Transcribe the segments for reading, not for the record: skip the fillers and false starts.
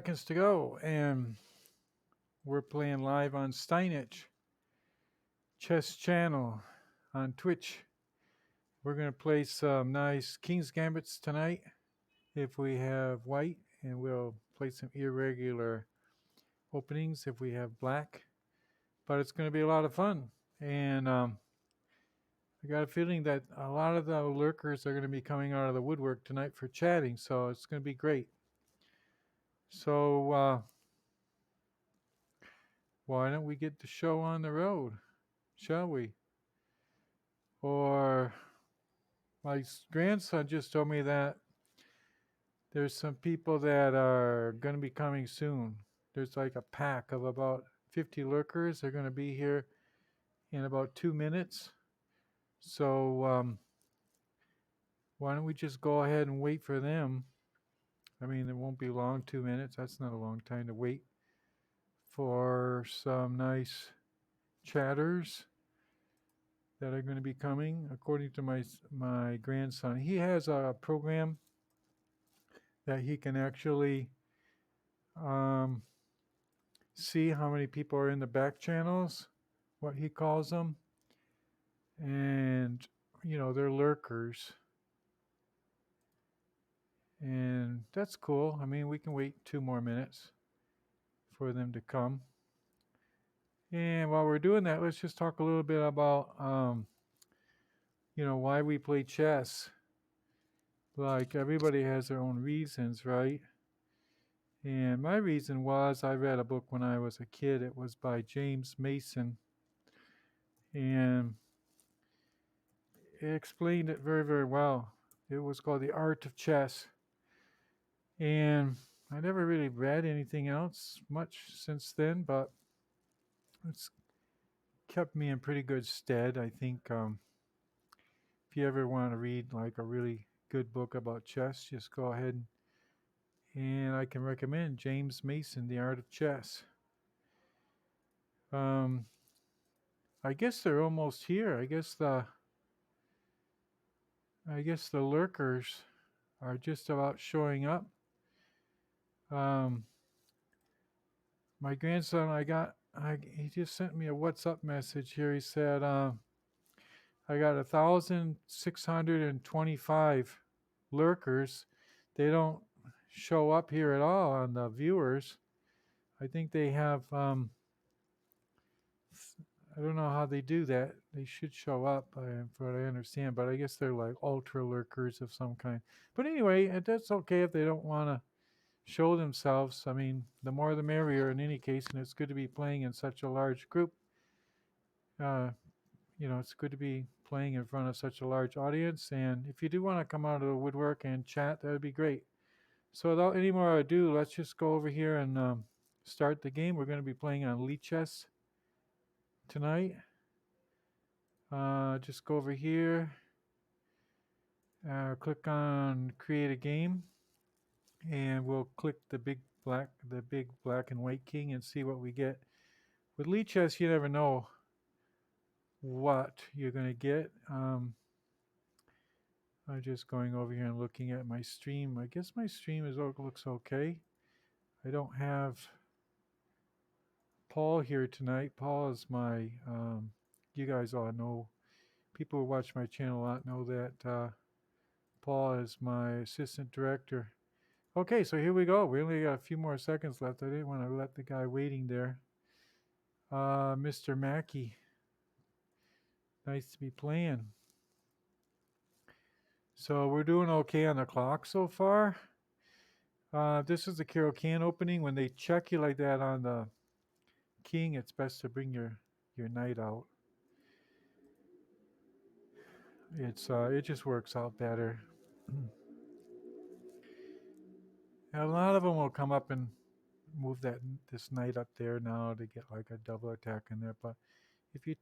seconds to go, and we're playing live on StineItch Chess Channel on Twitch. We're going to play some nice Kings Gambits tonight if we have white, and we'll play some irregular openings if we have black. But it's going to be a lot of fun, and I got a feeling that a lot of the lurkers are going to be coming out of the woodwork tonight for chatting, so it's going to be great. So why don't we get the show on the road, shall we? Or my grandson just told me that there's some people that are going to be coming soon. There's like a pack of about 50 lurkers. They're going to be here in about 2 minutes. So why don't we just go ahead and wait for them? I mean, it won't be long, 2 minutes. That's not a long time to wait for some nice chatters that are going to be coming. According to my grandson, he has a program that he can actually see how many people are in the back channels, what he calls them, and they're lurkers, and that's cool. I mean, we can wait 2 more minutes for them to come. And while we're doing that, let's just talk a little bit about why we play chess. Like, everybody has their own reasons, right? And my reason was I read a book when I was a kid. It was by James Mason, and it explained it very, very well. It was called The Art of Chess. And I never really read anything else much since then, but it's kept me in pretty good stead. I think if you ever want to read like a really good book about chess, just go ahead and I can recommend James Mason, The Art of Chess. I guess they're almost here. I guess the lurkers are just about showing up. My grandson, he just sent me a WhatsApp message here. He said, I got 1,625 lurkers. They don't show up here at all on the viewers. I think they have, I don't know how they do that. They should show up, from what I understand, but I guess they're like ultra lurkers of some kind. But anyway, that's okay if they don't want to show themselves. I mean, the more the merrier in any case, and it's good to be playing in such a large group. It's good to be playing in front of such a large audience. And if you do want to come out of the woodwork and chat, that would be great. So without any more ado, let's just go over here and start the game. We're going to be playing on Lichess tonight. Just go over here, click on create a game, and we'll click the big black and white king and see what we get. With Lichess, you never know what you're going to get. I'm just going over here and looking at my stream. I guess my stream looks okay. I don't have Paul here tonight. Paul is my, you guys all know, people who watch my channel a lot know that Paul is my assistant director. Okay, so here we go. We only got a few more seconds left. I didn't want to let the guy waiting there. Mr. Mackey. Nice to be playing. So we're doing okay on the clock so far. This is the Caro-Kan opening. When they check you like that on the king, it's best to bring your knight out. It just works out better. And a lot of them will come up and move this knight up there now to get like a double attack in there. But if you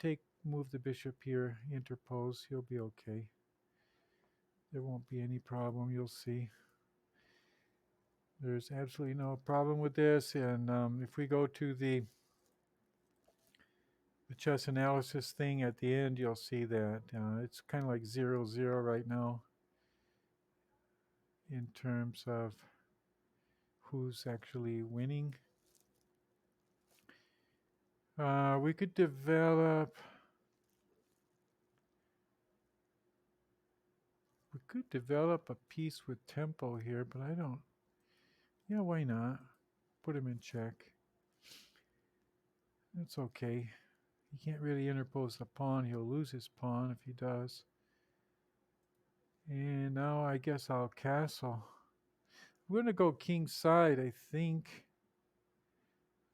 move the bishop here, interpose, you'll be okay. There won't be any problem. You'll see. There's absolutely no problem with this. And if we go to the chess analysis thing at the end, you'll see that it's kind of like 0-0 right now in terms of who's actually winning. We could develop. We could develop a piece with tempo here, but I don't. Yeah, why not? Put him in check. That's okay. He can't really interpose the pawn. He'll lose his pawn if he does. And now I guess I'll castle. I'm going to go king side, I think.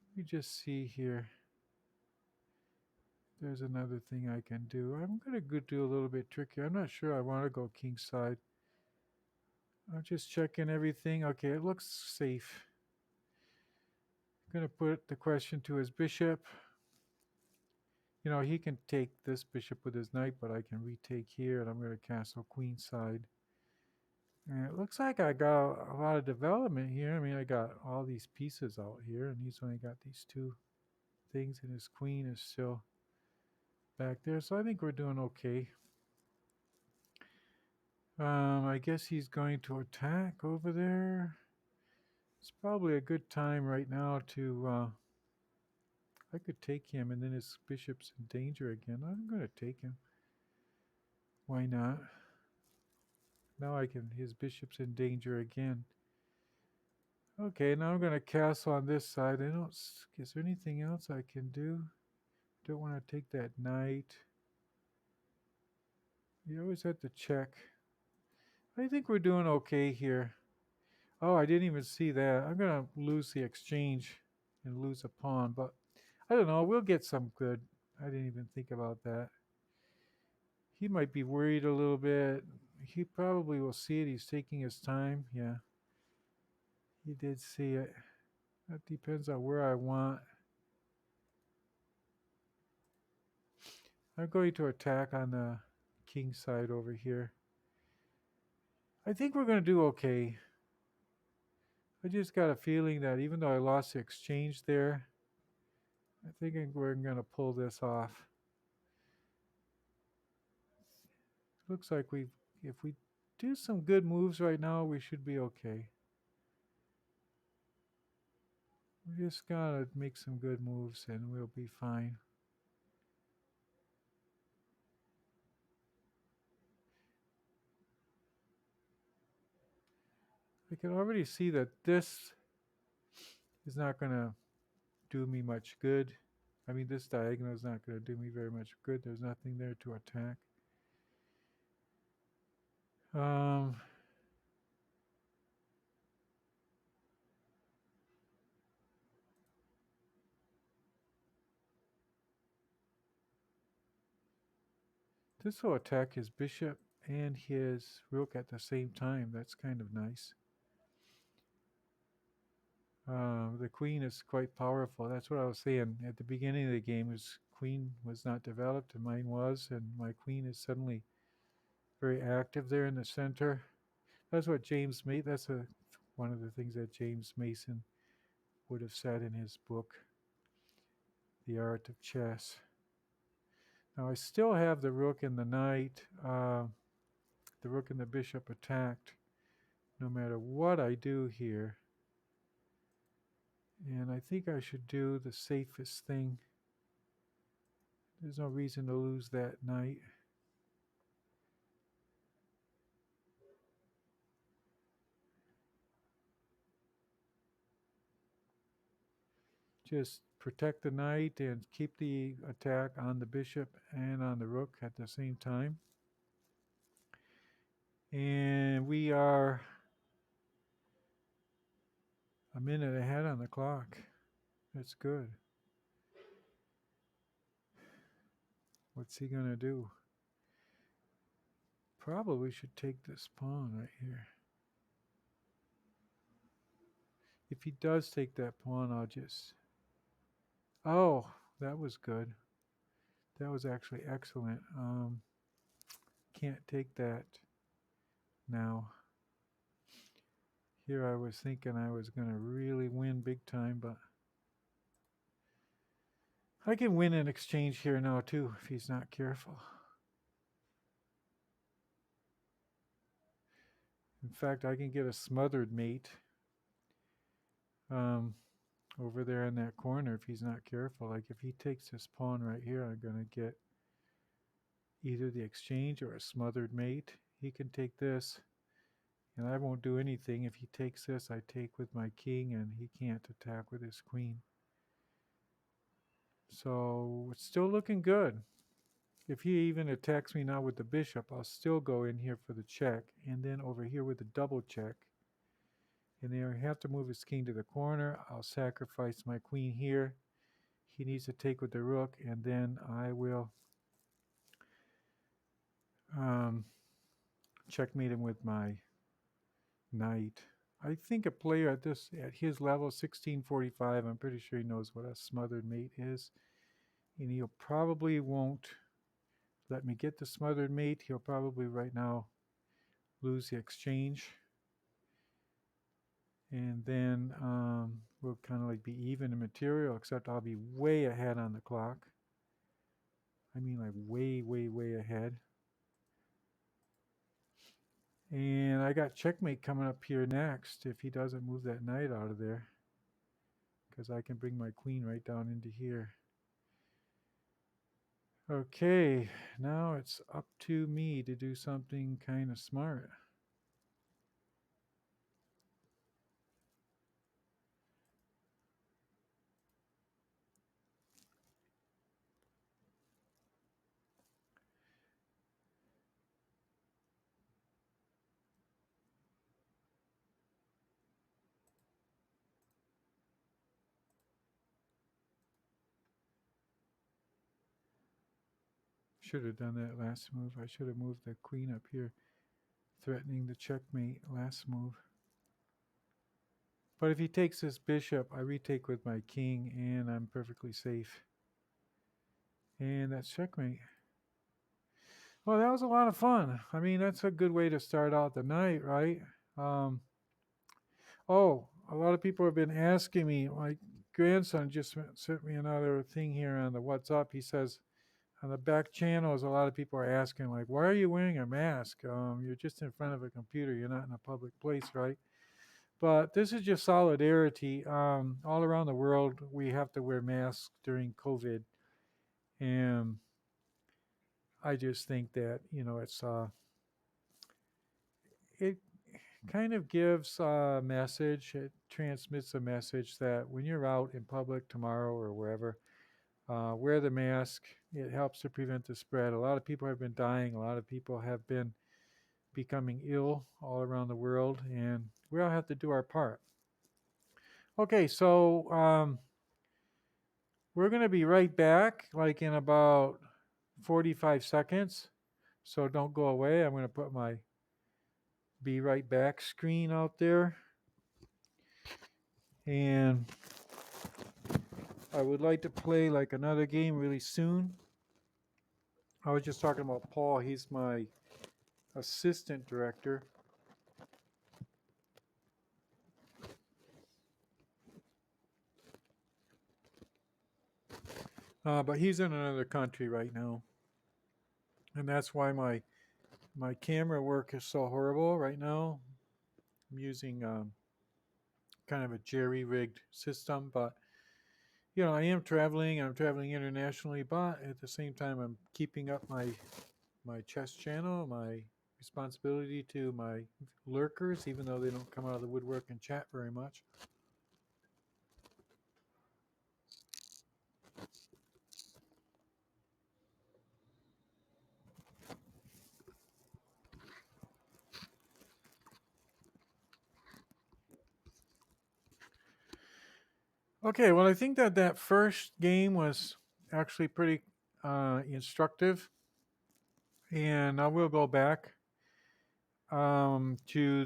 Let me just see here. There's another thing I can do. I'm going to go do a little bit trickier. I'm not sure I want to go king side. I'm just checking everything. Okay, it looks safe. I'm going to put the question to his bishop. You know, he can take this bishop with his knight, but I can retake here, and I'm going to castle queen side. And it looks like I got a lot of development here. I mean, I got all these pieces out here, and he's only got these two things, and his queen is still back there. So I think we're doing okay. I guess he's going to attack over there. It's probably a good time right now to. I could take him, and then his bishop's in danger again. I'm going to take him. Why not? Now I can. His bishop's in danger again. Okay, now I'm going to castle on this side. I don't. Is there anything else I can do? Don't want to take that knight. You always have to check. I think we're doing okay here. Oh, I didn't even see that. I'm going to lose the exchange and lose a pawn, but I don't know. We'll get some good. I didn't even think about that. He might be worried a little bit. He probably will see it. He's taking his time. Yeah, he did see it. That depends on where I want. I'm going to attack on the king side over here. I think we're going to do okay. I just got a feeling that even though I lost the exchange there, I think we're going to pull this off. Looks like if we do some good moves right now, we should be okay. We just gotta make some good moves and we'll be fine. I can already see that this is not gonna do me much good. I mean, this diagonal is not gonna do me very much good. There's nothing there to attack. This will attack his bishop and his rook at the same time. That's kind of nice. The queen is quite powerful. That's what I was saying at the beginning of the game. His queen was not developed, and mine was, and my queen is suddenly very active there in the center. That's what James made. That's one of the things that James Mason would have said in his book, The Art of Chess. Now I still have the rook and the knight. The rook and the bishop attacked no matter what I do here. And I think I should do the safest thing. There's no reason to lose that knight. Just protect the knight and keep the attack on the bishop and on the rook at the same time. And we are a minute ahead on the clock. That's good. What's he going to do? Probably should take this pawn right here. If he does take that pawn, I'll just... Oh, that was good. That was actually excellent. Can't take that now. Here I was thinking I was going to really win big time, but I can win an exchange here now too if he's not careful. In fact, I can get a smothered mate. um, over there in that corner if he's not careful. Like if he takes this pawn right here, I'm going to get either the exchange or a smothered mate. He can take this, and I won't do anything. If he takes this, I take with my king, and he can't attack with his queen. So it's still looking good. If he even attacks me now with the bishop, I'll still go in here for the check, and then over here with the double check. And then I have to move his king to the corner. I'll sacrifice my queen here. He needs to take with the rook, and then I will checkmate him with my knight. I think a player at his level, 1645, I'm pretty sure he knows what a smothered mate is. And he'll probably won't let me get the smothered mate. He'll probably right now lose the exchange. And then we'll kind of like be even in material, except I'll be way ahead on the clock. I mean like way, way, way ahead. And I got checkmate coming up here next if he doesn't move that knight out of there. Because I can bring my queen right down into here. Okay, now it's up to me to do something kind of smart. Should have done that last move. I should have moved the queen up here, threatening the checkmate last move. But if he takes this bishop, I retake with my king, and I'm perfectly safe. And that's checkmate. Well, that was a lot of fun. I mean, that's a good way to start out the night, right? Oh, a lot of people have been asking me. My grandson just sent me another thing here on the WhatsApp. He says, on the back channels, a lot of people are asking, like, why are you wearing a mask? You're just in front of a computer. You're not in a public place, right? But this is just solidarity. All around the world, we have to wear masks during COVID. And I just think that, it kind of gives a message. It transmits a message that when you're out in public tomorrow or wherever, wear the mask. It helps to prevent the spread. A lot of people have been dying. A lot of people have been becoming ill all around the world, and we all have to do our part. Okay, so we're going to be right back, like in about 45 seconds. So don't go away. I'm going to put my be right back screen out there. And I would like to play like another game really soon. I was just talking about Paul. He's my assistant director. But he's in another country right now. And that's why my camera work is so horrible right now. I'm using kind of a jerry-rigged system, but I am traveling. I'm traveling internationally, but at the same time, I'm keeping up my chess channel, my responsibility to my lurkers, even though they don't come out of the woodwork and chat very much. Okay, well, I think that first game was actually pretty instructive, and I will go back to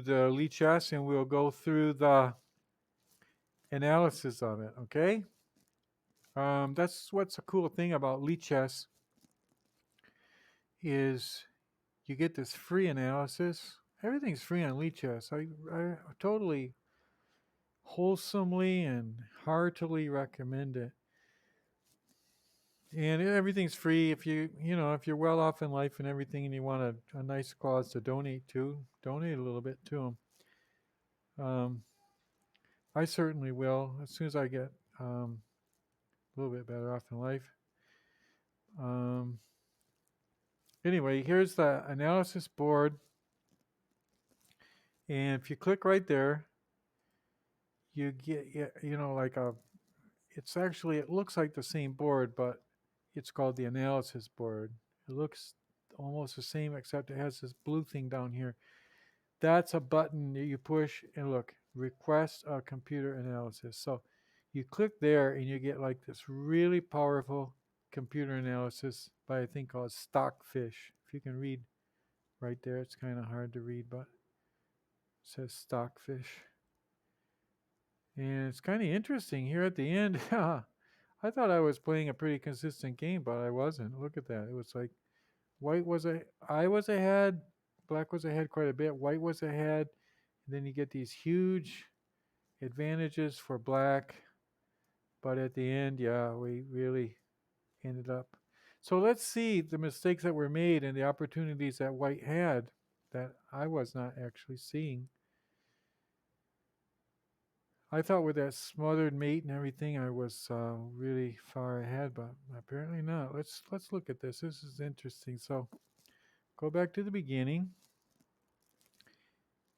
the lichess and we'll go through the analysis of it. Okay, that's what's a cool thing about lichess is you get this free analysis. Everything's free on lichess. I totally wholesomely and heartily recommend it. And everything's free if if you're well off in life and everything and you want a nice cause to donate to, donate a little bit to them. I certainly will as soon as I get a little bit better off in life. Um, anyway, here's the analysis board, and if you click right there, you get like a. It's actually it looks like the same board, but it's called the analysis board. It looks almost the same except it has this blue thing down here. That's a button that you push and look, request a computer analysis. So you click there and you get like this really powerful computer analysis by a thing called Stockfish. If you can read right there, it's kind of hard to read, but it says Stockfish. And it's kind of interesting here at the end. I thought I was playing a pretty consistent game, but I wasn't. Look at that. It was like I was ahead, black was ahead quite a bit, white was ahead, and then you get these huge advantages for black, but at the end, yeah, we really ended up. So let's see the mistakes that were made and the opportunities that white had that I was not actually seeing. I thought with that smothered mate and everything, I was really far ahead, but apparently not. Let's look at this. This is interesting. So go back to the beginning,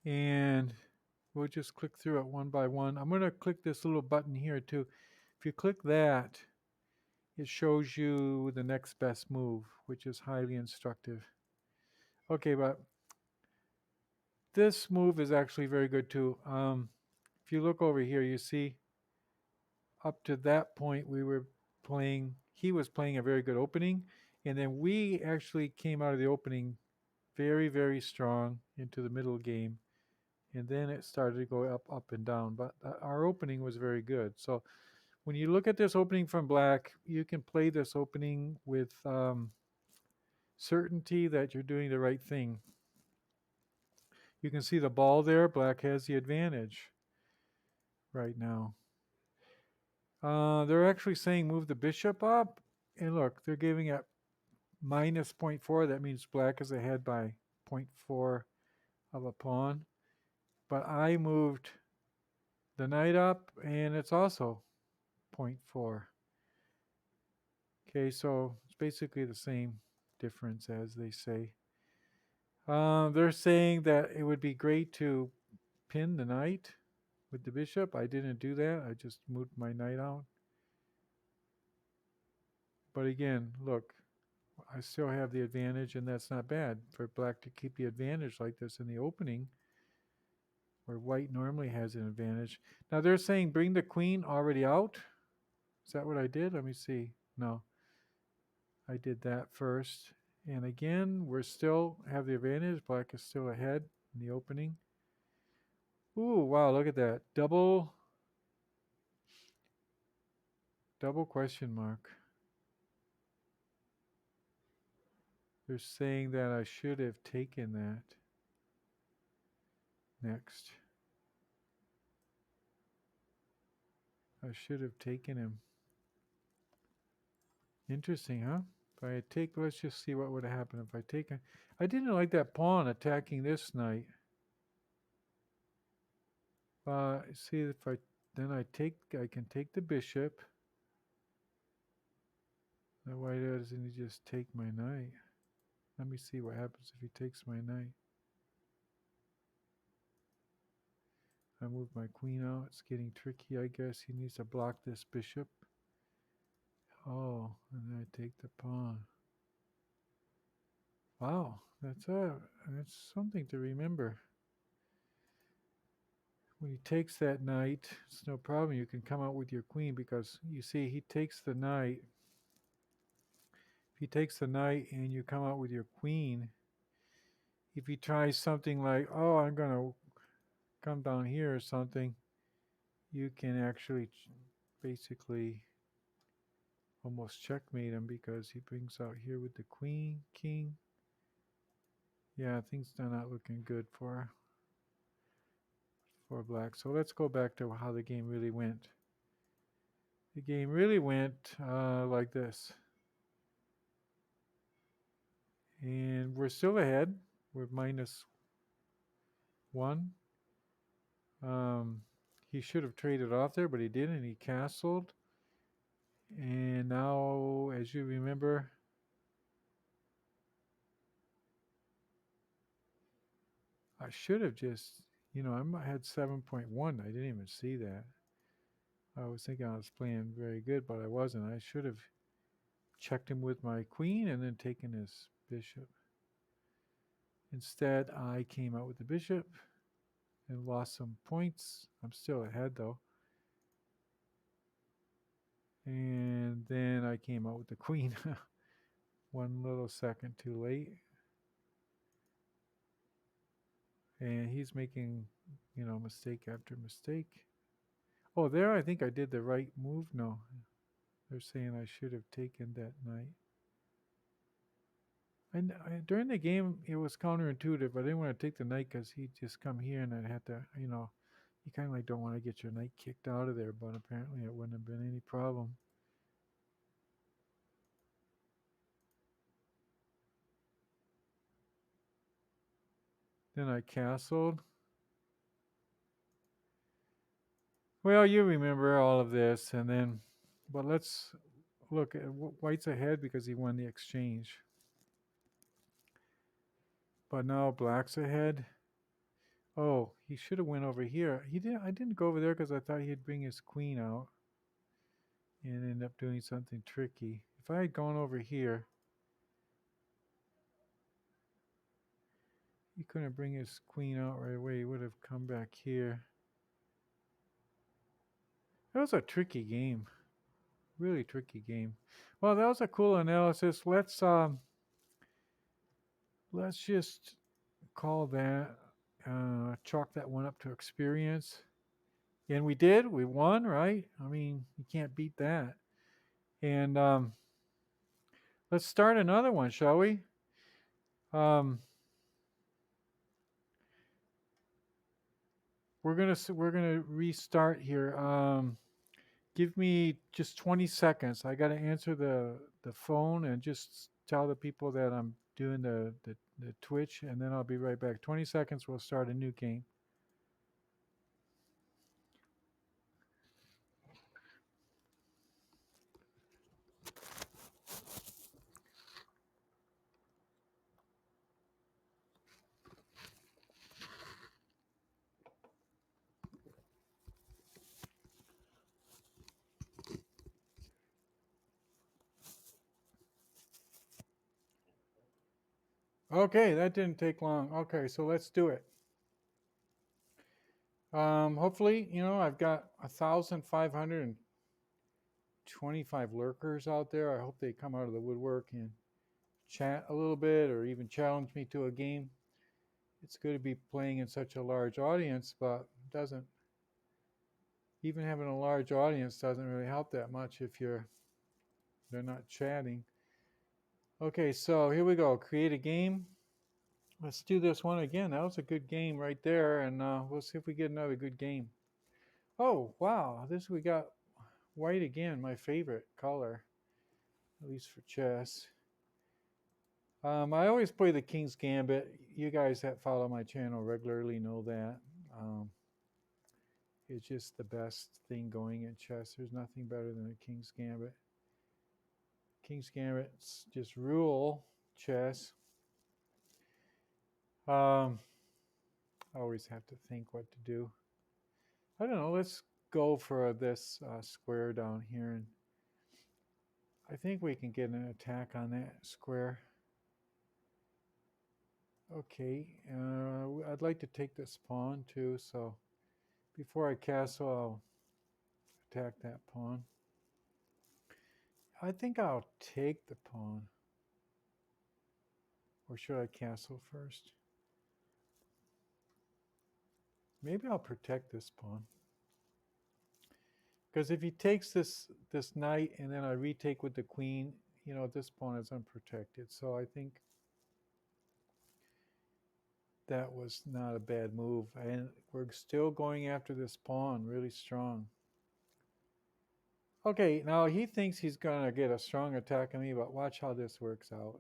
and we'll just click through it one by one. I'm going to click this little button here too. If you click that, it shows you the next best move, which is highly instructive. Okay, but this move is actually very good too. If you look over here, you see up to that point we were playing, he was playing a very good opening, and then we actually came out of the opening very, very strong into the middle game, and then it started to go up, up and down. But our opening was very good. So when you look at this opening from black, you can play this opening with certainty that you're doing the right thing. You can see the ball there. Black has the advantage right now. They're actually saying move the bishop up. And look, they're giving it minus 0.4. That means black is ahead by 0.4 of a pawn. But I moved the knight up, and it's also 0.4. Okay, so it's basically the same difference as they say. They're saying that it would be great to pin the knight with the bishop. I didn't do that. I just moved my knight out. But again, look, I still have the advantage, and that's not bad for black to keep the advantage like this in the opening, where white normally has an advantage. Now they're saying bring the queen already out. Is that what I did? Let me see. No, I did that first. And again, we're still have the advantage. Black is still ahead in the opening. Ooh, wow, look at that. Double question mark. They're saying that I should have taken that next. I should have taken him. Interesting, huh? If I take, let's just see what would have happened if I take him. I didn't like that pawn attacking this knight. See if I, then I can take the bishop. Now why doesn't he just take my knight? Let me see what happens if he takes my knight. I move my queen out. It's getting tricky, I guess. He needs to block this bishop. Oh, and then I take the pawn. Wow, that's something to remember. When he takes that knight, it's no problem. You can come out with your queen because you see he takes the knight. If he takes the knight and you come out with your queen, if he tries something like, oh, I'm going to come down here or something, you can actually basically almost checkmate him because he brings out here with the queen, king. Yeah, things are not looking good for black. So let's go back to how the game really went. The game really went like this. And we're still ahead. We're -1. he should have traded off there, but he didn't. He castled. And now, as you remember, I should have just, I had 7.1. I didn't even see that. I was thinking I was playing very good, but I wasn't. I should have checked him with my queen and then taken his bishop. Instead, I came out with the bishop and lost some points. I'm still ahead though. And then I came out with the queen. One little second too late. And he's making, mistake after mistake. Oh, there I think I did the right move. No, they're saying I should have taken that knight. And during the game, it was counterintuitive. I didn't want to take the knight because he'd just come here and I'd have to, you kind of like don't want to get your knight kicked out of there, but apparently it wouldn't have been any problem. Then I castled. Well, you remember all of this, and then, but let's look at White's ahead because he won the exchange. But now Black's ahead. Oh, he should have went over here. He didn't. I didn't go over there because I thought he'd bring his queen out and end up doing something tricky. If I had gone over here, he couldn't bring his queen out right away. He would have come back here. That was a tricky game. Really tricky game. Well, that was a cool analysis. Let's just call that chalk that one up to experience. And we did. We won, right? I mean, you can't beat that. And let's start another one, shall we? We're gonna restart here. Give me just 20 seconds. I got to answer the phone and just tell the people that I'm doing the Twitch, and then I'll be right back. 20 seconds. We'll start a new game. Okay, that didn't take long. Okay, so let's do it. Hopefully, I've got 1,525 lurkers out there. I hope they come out of the woodwork and chat a little bit or even challenge me to a game. It's good to be playing in such a large audience, but doesn't even having a large audience doesn't really help that much if they're not chatting. Okay, so here we go. Create a game. Let's do this one again. That was a good game right there, and we'll see if we get another good game. Oh, wow. We got white again, my favorite color, at least for chess. I always play the King's Gambit. You guys that follow my channel regularly know that. It's just the best thing going in chess. There's nothing better than a King's Gambit. King's Gambits just rule chess. I always have to think what to do. I don't know. Let's go for this square down here. And I think we can get an attack on that square. Okay. I'd like to take this pawn too. So before I castle, I'll attack that pawn. I think I'll take the pawn. Or should I castle first? Maybe I'll protect this pawn. Because if he takes this knight and then I retake with the queen, this pawn is unprotected. So I think that was not a bad move. And we're still going after this pawn really strong. Okay, now he thinks he's going to get a strong attack on me, but watch how this works out.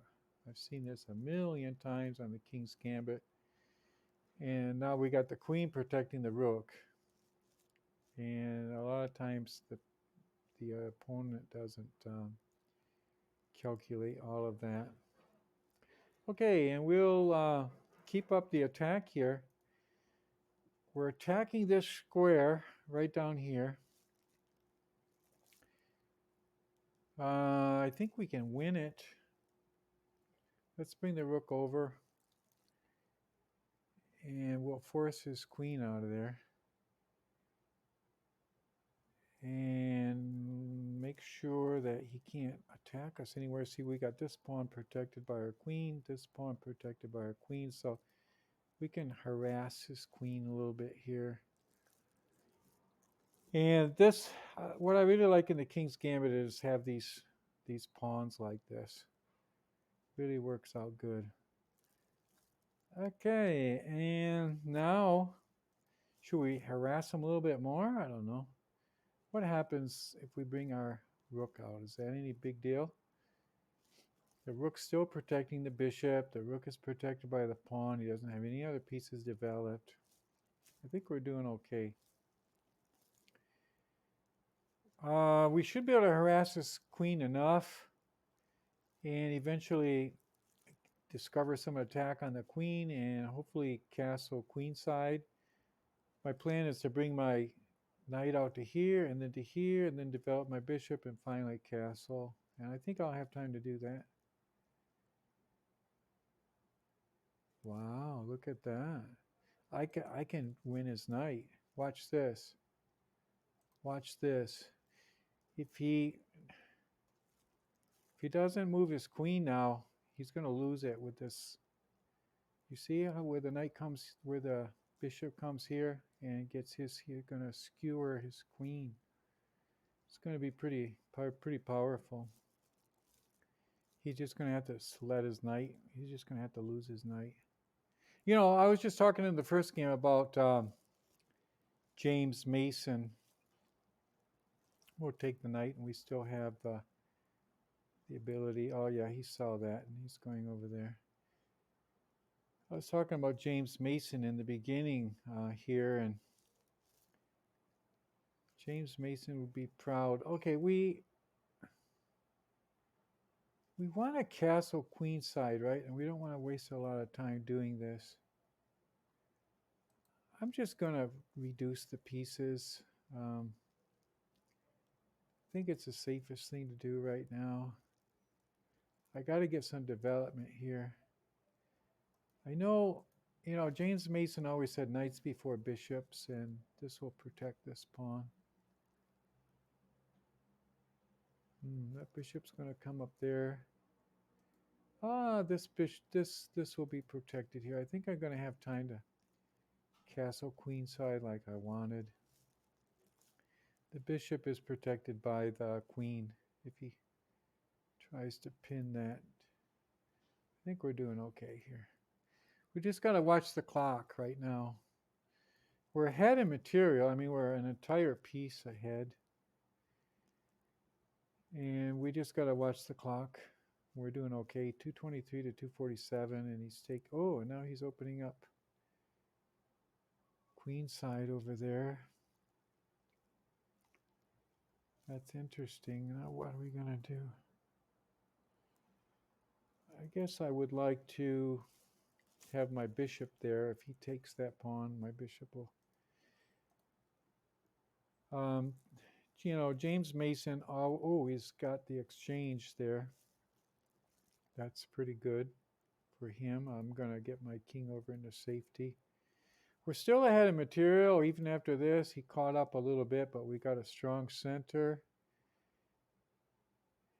I've seen this a million times on the King's Gambit. And now we got the queen protecting the rook. And a lot of times the opponent doesn't calculate all of that. Okay, and we'll keep up the attack here. We're attacking this square right down here. I think we can win it. Let's bring the rook over. And we'll force his queen out of there. And make sure that he can't attack us anywhere. See, we got this pawn protected by our queen, this pawn protected by our queen. So we can harass his queen a little bit here. And this, what I really like in the King's Gambit is have these pawns like this. Really works out good. Okay, and now, should we harass him a little bit more? I don't know. What happens if we bring our rook out? Is that any big deal? The rook's still protecting the bishop. The rook is protected by the pawn. He doesn't have any other pieces developed. I think we're doing okay. We should be able to harass this queen enough and eventually discover some attack on the queen and hopefully castle queenside. My plan is to bring my knight out to here and then develop my bishop and finally castle. And I think I'll have time to do that. Wow, look at that. I can win his knight. Watch this. Watch this. If he doesn't move his queen now, he's going to lose it with this. You see how where the knight comes, where the bishop comes here and gets his, he's going to skewer his queen. It's going to be pretty powerful. He's just going to have to let his knight. He's just going to have to lose his knight. You know, I was just talking in the first game about James Mason. We'll take the knight, and we still have the ability. Oh yeah, he saw that, and he's going over there. I was talking about James Mason in the beginning here, and James Mason would be proud. Okay, we want a castle queenside, right? And we don't want to waste a lot of time doing this. I'm just going to reduce the pieces. I think it's the safest thing to do right now. I got to get some development here. I know, you know, James Mason always said knights before bishops, and this will protect this pawn. That bishop's going to come up there. This will be protected here. I think I'm going to have time to castle queenside like I wanted. The bishop is protected by the queen. If he tries to pin that, I think we're doing okay here. We just got to watch the clock right now. We're ahead in material. I mean, we're an entire piece ahead. And we just got to watch the clock. We're doing okay. 223 to 247, and he's oh, now he's opening up queenside over there. That's interesting. Now what are we going to do? I guess I would like to have my bishop there. If he takes that pawn, my bishop will. You know, James Mason, he's got the exchange there. That's pretty good for him. I'm going to get my king over into safety. We're still ahead of material. Even after this, he caught up a little bit, but we got a strong center.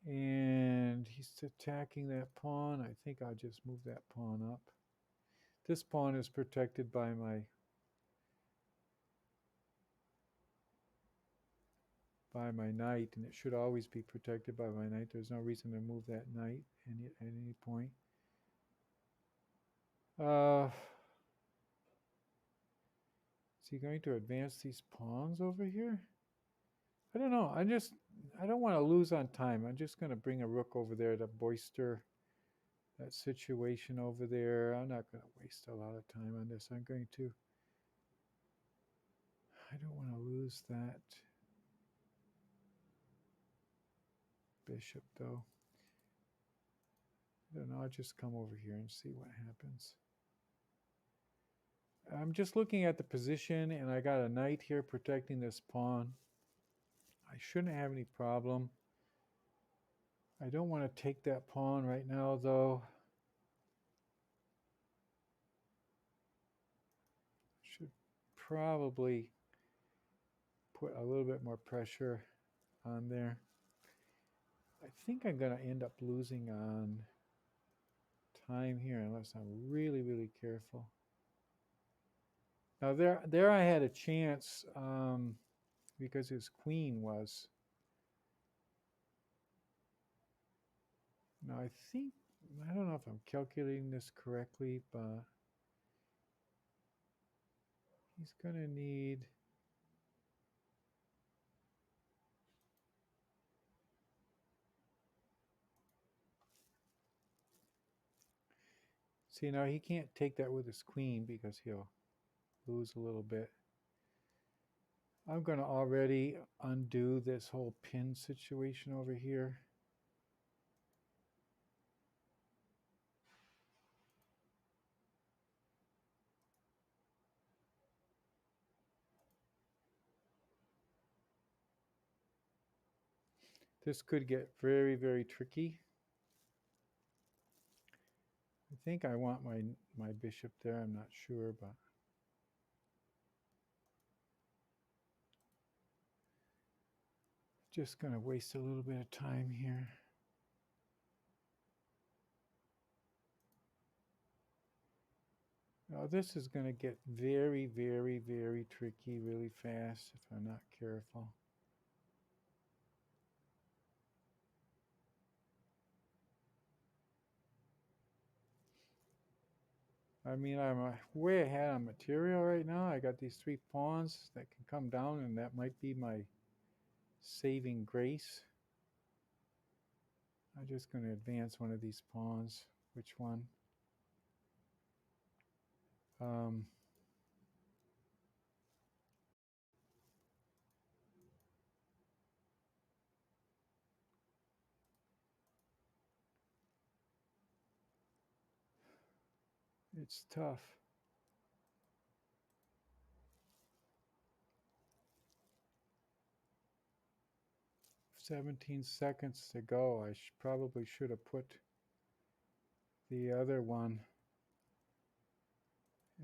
And he's attacking that pawn. I think I'll just move that pawn up. This pawn is protected by my knight, and it should always be protected by my knight. There's no reason to move that knight at any point. Is he going to advance these pawns over here? I don't know. I don't want to lose on time. I'm just going to bring a rook over there to bolster that situation over there. I'm not going to waste a lot of time on this. I'm going to I don't want to lose that bishop, though. I don't know. I'll just come over here and see what happens. I'm just looking at the position, and I got a knight here protecting this pawn. I shouldn't have any problem. I don't want to take that pawn right now, though. Should probably put a little bit more pressure on there. I think I'm going to end up losing on time here unless I'm really, really careful. Now there I had a chance because his queen was. Now I don't know if I'm calculating this correctly, but he's going to need. See, now he can't take that with his queen because he'll lose a little bit. I'm going to already undo this whole pin situation over here. This could get very, very tricky. I think I want my bishop there. I'm not sure, but just going to waste a little bit of time here. Now this is going to get very, very, very tricky really fast if I'm not careful. I mean, I'm way ahead on material right now. I got these 3 pawns that can come down, and that might be my saving grace. I'm just going to advance one of these pawns. Which one? It's tough. 17 seconds to go. I probably should have put the other one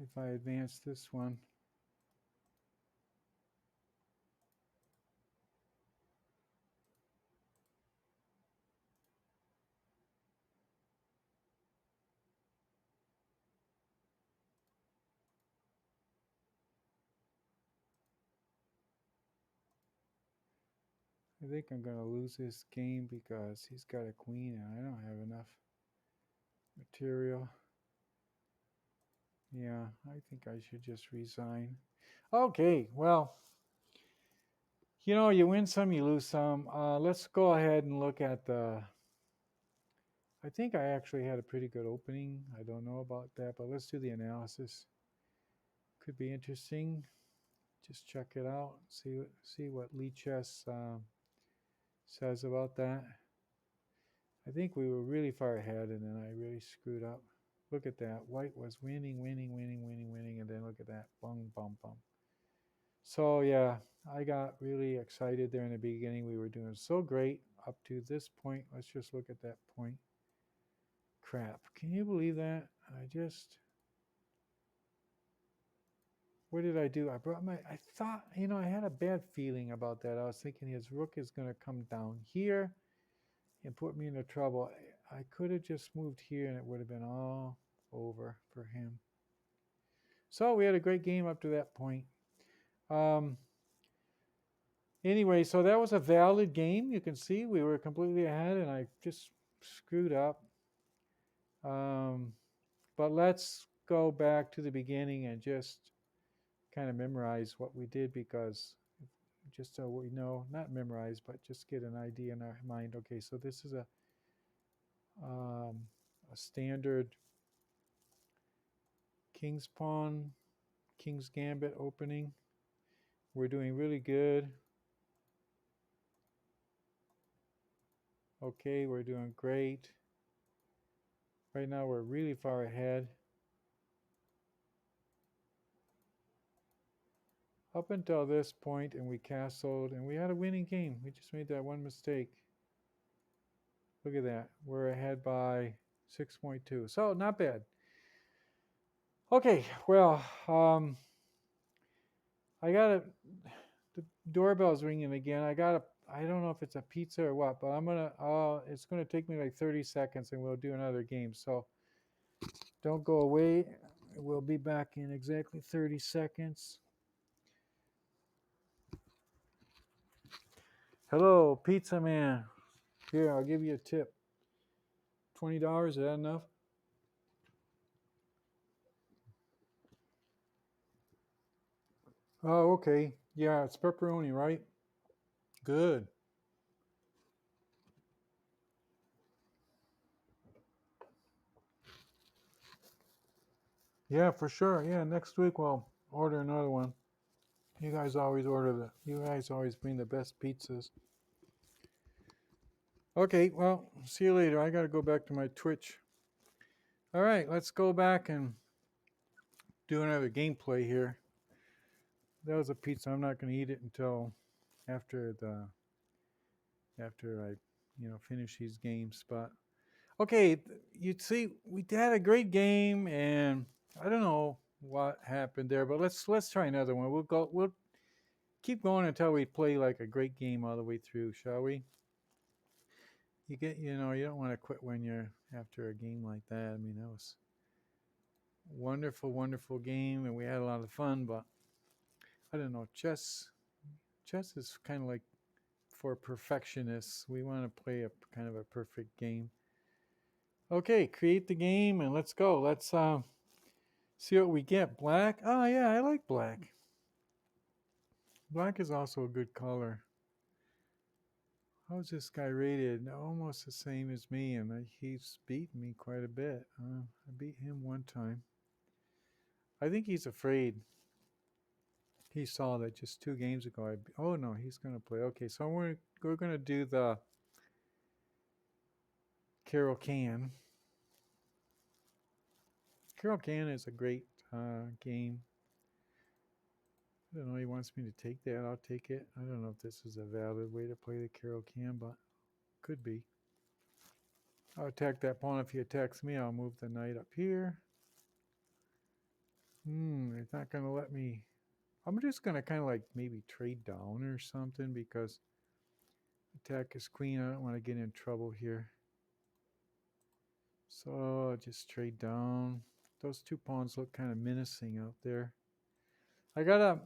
if I advance this one. I think I'm going to lose this game because he's got a queen and I don't have enough material. Yeah, I think I should just resign. Okay, well, you win some, you lose some. Let's go ahead and look at I think I actually had a pretty good opening. I don't know about that, but let's do the analysis. Could be interesting. Just check it out. See what Lee Chess says about that. I think we were really far ahead, and then I really screwed up. Look at that. White was winning, and then look at that. Bung, bum, bum. So, yeah, I got really excited there in the beginning. We were doing so great up to this point. Let's just look at that point. Crap. Can you believe that? What did I do? I thought, I had a bad feeling about that. I was thinking his rook is going to come down here and put me into trouble. I could have just moved here and it would have been all over for him. So we had a great game up to that point. Anyway, so that was a valid game. You can see we were completely ahead and I just screwed up. But let's go back to the beginning and just kind of memorize what we did, because just so we know, not memorize, but just get an idea in our mind. Okay, so this is a standard King's Pawn, King's Gambit opening. We're doing really good. Okay, we're doing great. Right now we're really far ahead. Up until this point, and we castled, and we had a winning game. We just made that one mistake. Look at that. We're ahead by 6.2. So not bad. Okay, well, I got to the doorbell's ringing again. I don't know if it's a pizza or what, but it's gonna take me like 30 seconds and we'll do another game. So don't go away. We'll be back in exactly 30 seconds. Hello, pizza man. Here, I'll give you a tip. $20, is that enough? Oh, okay. Yeah, it's pepperoni, right? Good. Yeah, for sure. Yeah, next week we'll order another one. You guys always bring the best pizzas. Okay, well, see you later. I got to go back to my Twitch. All right, let's go back and do another gameplay here. That was a pizza. I'm not going to eat it until after I, finish these games. But okay, you see, we had a great game, and I don't know what happened there, but let's try another one. We'll keep going until we play like a great game all the way through, shall we? You don't want to quit when you're after a game like that. I mean, that was wonderful, wonderful game, and we had a lot of fun. But I don't know, chess is kind of like for perfectionists. We want to play a kind of a perfect game. Okay, create the game and let's go. Let's see what we get. Black. Oh yeah, I like black. Black is also a good color. How's this guy rated? Almost the same as me, and he's beaten me quite a bit. I beat him one time. I think he's afraid. He saw that just 2 games ago. Oh no, he's gonna play. Okay, so we're gonna do the Caro-Kan. Caro-Kan is a great game. I don't know. He wants me to take that. I'll take it. I don't know if this is a valid way to play the Caro-Kan, but could be. I'll attack that pawn. If he attacks me, I'll move the knight up here. It's not gonna let me. I'm just gonna kind of like maybe trade down or something because attack his queen. I don't want to get in trouble here. So I'll just trade down. Those 2 pawns look kind of menacing out there. I gotta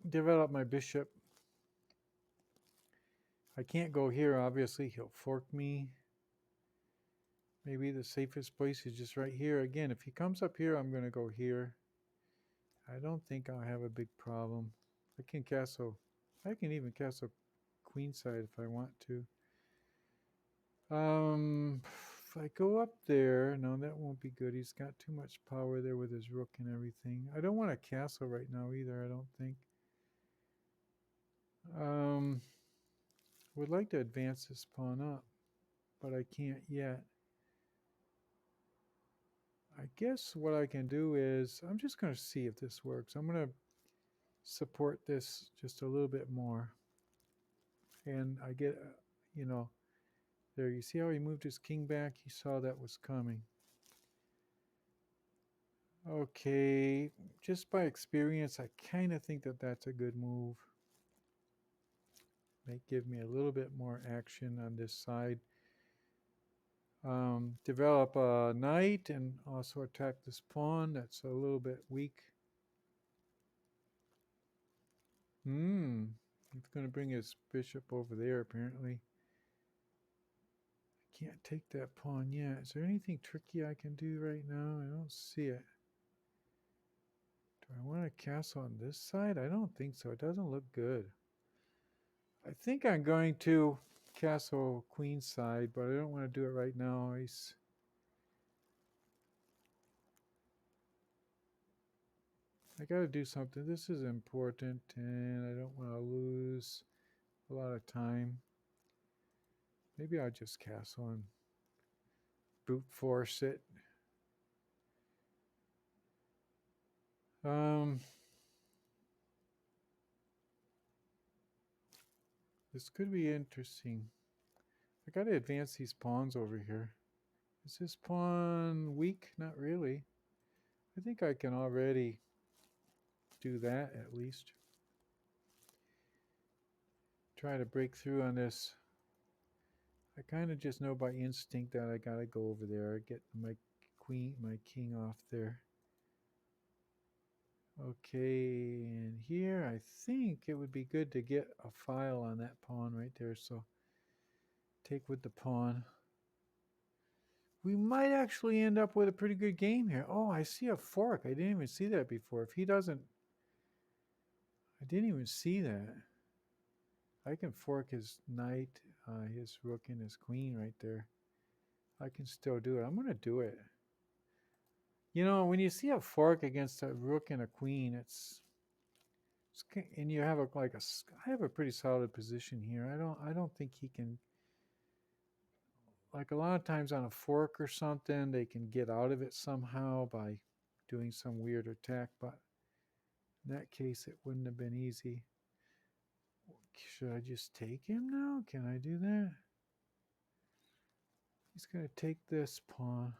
develop my bishop. I can't go here, obviously. He'll fork me. Maybe the safest place is just right here. Again, if he comes up here, I'm going to go here. I don't think I'll have a big problem. I can even castle queenside if I want to. If I go up there, no, that won't be good. He's got too much power there with his rook and everything. I don't want a castle right now either, I don't think. Would like to advance this pawn up, but I can't yet. I guess what I can do is, I'm just going to see if this works. I'm going to support this just a little bit more. And I get, there, you see how he moved his king back? He saw that was coming. Okay, just by experience, I kind of think that that's a good move. Might give me a little bit more action on this side. Develop a knight and also attack this pawn. That's a little bit weak. He's going to bring his bishop over there, apparently. I can't take that pawn yet. Is there anything tricky I can do right now? I don't see it. Do I want a castle on this side? I don't think so. It doesn't look good. I think I'm going to castle queen side, but I don't want to do it right now. I got to do something. This is important, and I don't want to lose a lot of time. Maybe I'll just castle and brute force it. Um, this could be interesting. I got to advance these pawns over here. Is this pawn weak? Not really. I think I can already do that at least. Try to break through on this. I kind of just know by instinct that I gotta go over there, get my king off there. Okay, and here I think it would be good to get a file on that pawn right there. So take with the pawn. We might actually end up with a pretty good game here. Oh, I see a fork. I didn't even see that before. If he doesn't, I didn't even see that. I can fork his knight, his rook, and his queen right there. I can still do it. I'm going to do it. You know, when you see a fork against a rook and a queen, and you have I have a pretty solid position here. I don't think he can, like a lot of times on a fork or something, they can get out of it somehow by doing some weird attack, but in that case, it wouldn't have been easy. Should I just take him now? Can I do that? He's going to take this pawn.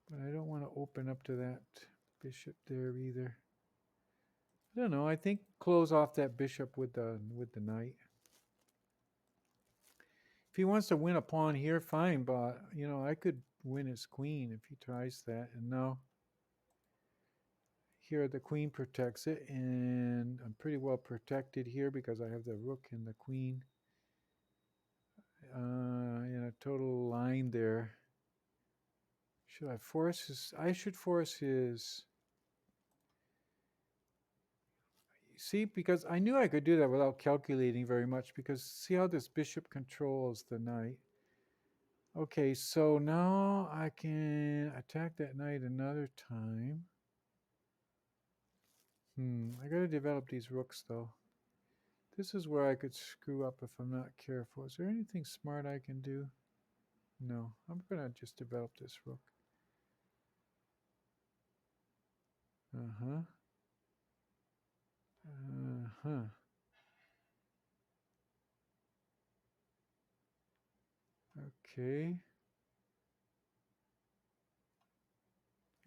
But I don't want to open up to that bishop there either. I don't know. I think close off that bishop with the knight. If he wants to win a pawn here, fine. But you know, I could win his queen if he tries that. And now here the queen protects it, and I'm pretty well protected here because I have the rook and the queen in a total line there. Should I force his? I should force his. See, because I knew I could do that without calculating very much, because see how this bishop controls the knight. Okay, so now I can attack that knight another time. I gotta develop these rooks though. This is where I could screw up if I'm not careful. Is there anything smart I can do? No, I'm gonna just develop this rook. Uh-huh. Uh-huh. Okay.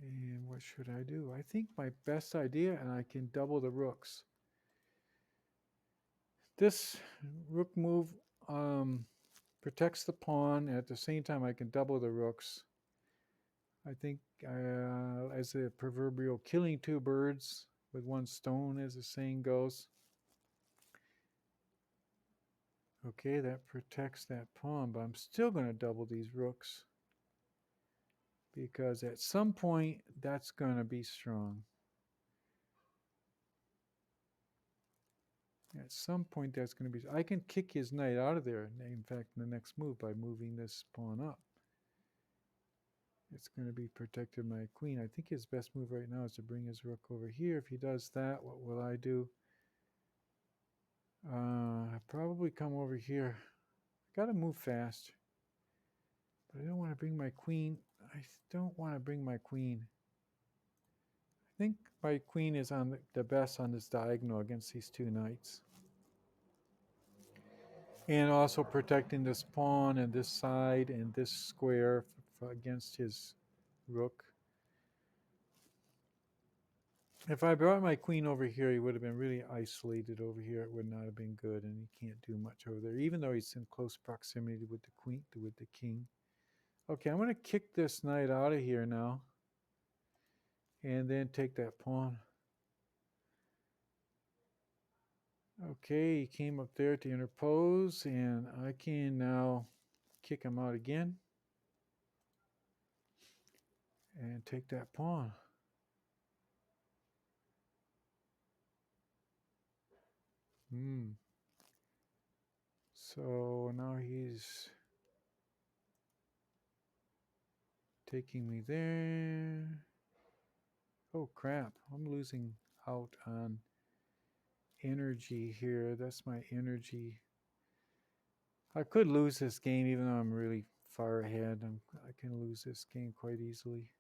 And what should I do? I think my best idea, and I can double the rooks. This rook move protects the pawn, and at the same time I can double the rooks. I think as the proverbial killing two birds with one stone, as the saying goes. Okay, that protects that pawn, but I'm still going to double these rooks because at some point that's going to be strong. At some point that's going to be. I can kick his knight out of there, in fact, in the next move by moving this pawn up. It's going to be protected by queen. I think his best move right now is to bring his rook over here. If he does that, what will I do? Probably come over here. I got to move fast. But I don't want to bring my queen. I don't want to bring my queen. I think my queen is on the best on this diagonal against these two knights. And also protecting this pawn and this side and this square against his rook. If I brought my queen over here, he would have been really isolated over here. It would not have been good, and he can't do much over there, even though he's in close proximity with the queen, with the king. Okay, I'm going to kick this knight out of here now, and then take that pawn. Okay, he came up there to interpose, and I can now kick him out again and take that pawn. So now he's taking me there. Oh crap, I'm losing out on energy here. That's my energy. I could lose this game even though I'm really far ahead. I can lose this game quite easily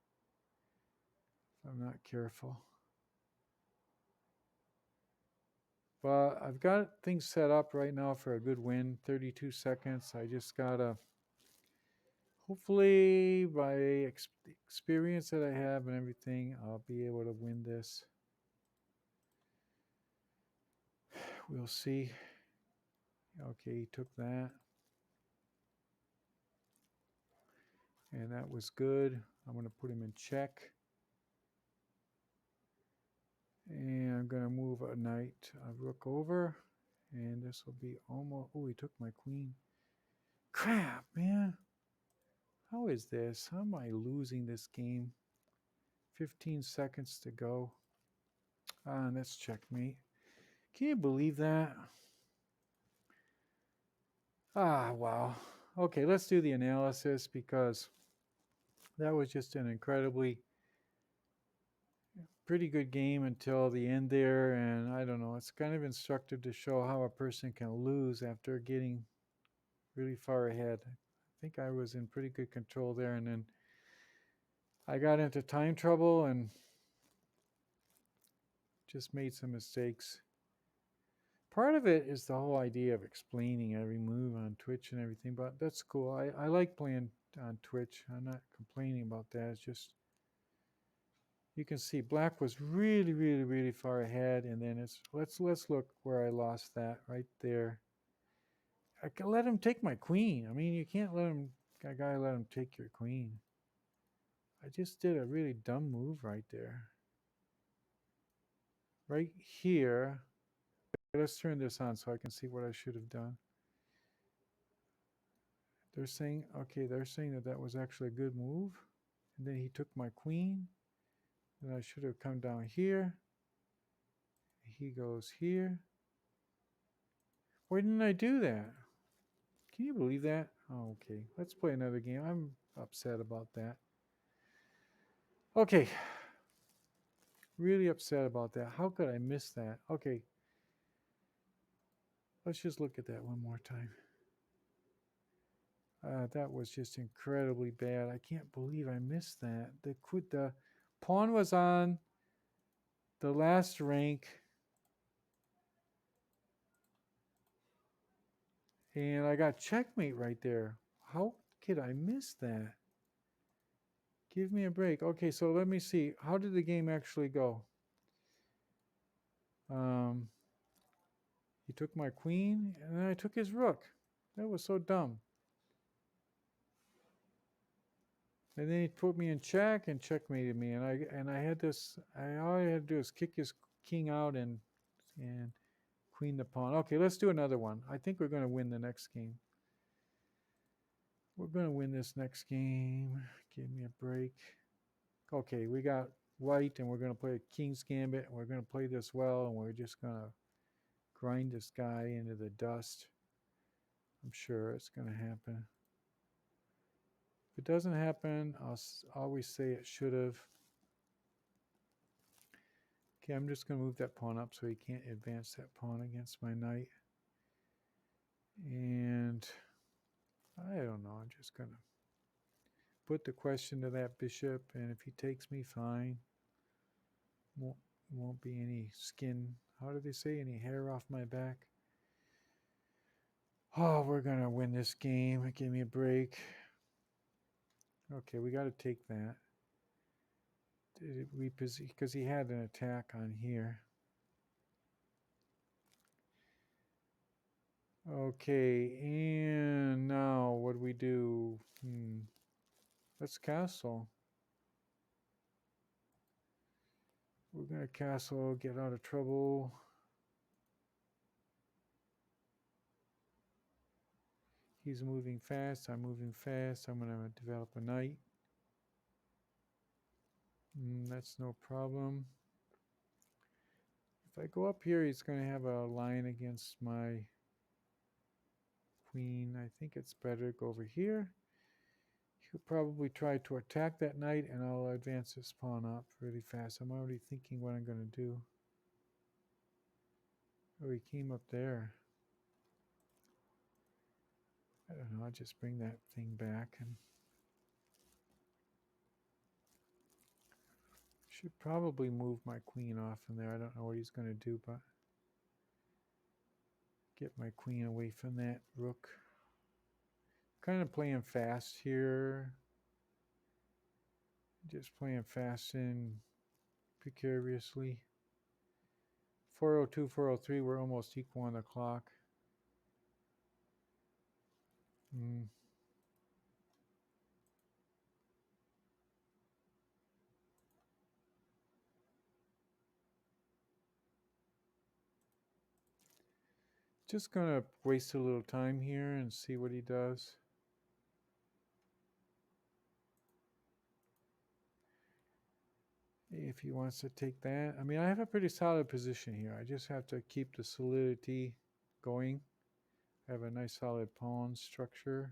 if I'm not careful. But I've got things set up right now for a good win. 32 seconds. I just gotta, hopefully, by experience that I have and everything, I'll be able to win this. We'll see. Okay, he took that. And that was good. I'm going to put him in check. And I'm going to move a knight, a rook over. And this will be almost... Oh, he took my queen. Crap, man. How is this? How am I losing this game? 15 seconds to go. And that's checkmate. Can you believe that? Ah, wow. Okay, let's do the analysis because that was just an incredibly pretty good game until the end there. And I don't know, it's kind of instructive to show how a person can lose after getting really far ahead. I think I was in pretty good control there, and then I got into time trouble and just made some mistakes. Part of it is the whole idea of explaining every move on Twitch and everything, but that's cool. I like playing on Twitch. I'm not complaining about that. It's just, you can see black was really, really, really far ahead, and then it's let's look where I lost that right there. I can let him take my queen. I mean, you can't let him, a guy let him take your queen. I just did a really dumb move right there. Right here. Let's turn this on so I can see what I should have done. They're saying, okay, they're saying that that was actually a good move. And then he took my queen. Then I should have come down here. He goes here. Why didn't I do that? Can you believe that? Oh, okay, let's play another game. I'm upset about that. Okay. Really upset about that. How could I miss that? Okay. Let's just look at that one more time. That was just incredibly bad. I can't believe I missed that. The pawn was on the last rank. And I got checkmate right there. How could I miss that? Give me a break. Okay, so let me see. How did the game actually go? He took my queen, and then I took his rook. That was so dumb. And then he put me in check and checkmated me. And I had this. All I had to do is kick his king out and queen the pawn. Okay, let's do another one. I think we're going to win the next game. We're going to win this next game. Give me a break. Okay, we got white, and we're going to play King's Gambit, and we're going to play this well, and we're just going to grind this guy into the dust. I'm sure it's going to happen. If it doesn't happen, I'll always say it should have. Okay, I'm just going to move that pawn up so he can't advance that pawn against my knight. And I don't know, I'm just going to put the question to that bishop, and if he takes me, fine. Won't be any skin, how do they say, any hair off my back. Oh, we're going to win this game. Give me a break. Okay, we got to take that. Because he had an attack on here. Okay, and now what do we do? Let's castle. We're going to castle, get out of trouble. He's moving fast. I'm moving fast. I'm going to develop a knight. That's no problem. If I go up here, he's going to have a line against my queen. I think it's better to go over here. He'll probably try to attack that knight, and I'll advance this pawn up really fast. I'm already thinking what I'm going to do. Oh, he came up there. I don't know. I'll just bring that thing back and should probably move my queen off from there. I don't know what he's going to do, but get my queen away from that rook. Kind of playing fast here. Just playing fast and precariously. 402, 403, we're almost equal on the clock. Just gonna waste a little time here and see what he does. If he wants to take that. I mean, I have a pretty solid position here. I just have to keep the solidity going. I have a nice solid pawn structure.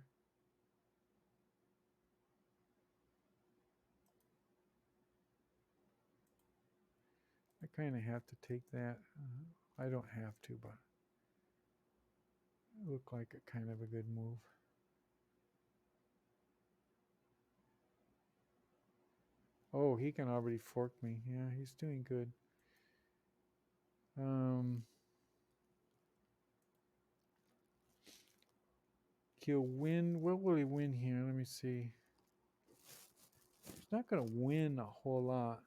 I kind of have to take that. I don't have to, but it looked like a kind of a good move. Oh, he can already fork me. Yeah, he's doing good. He'll win. What will he win here? Let me see. He's not going to win a whole lot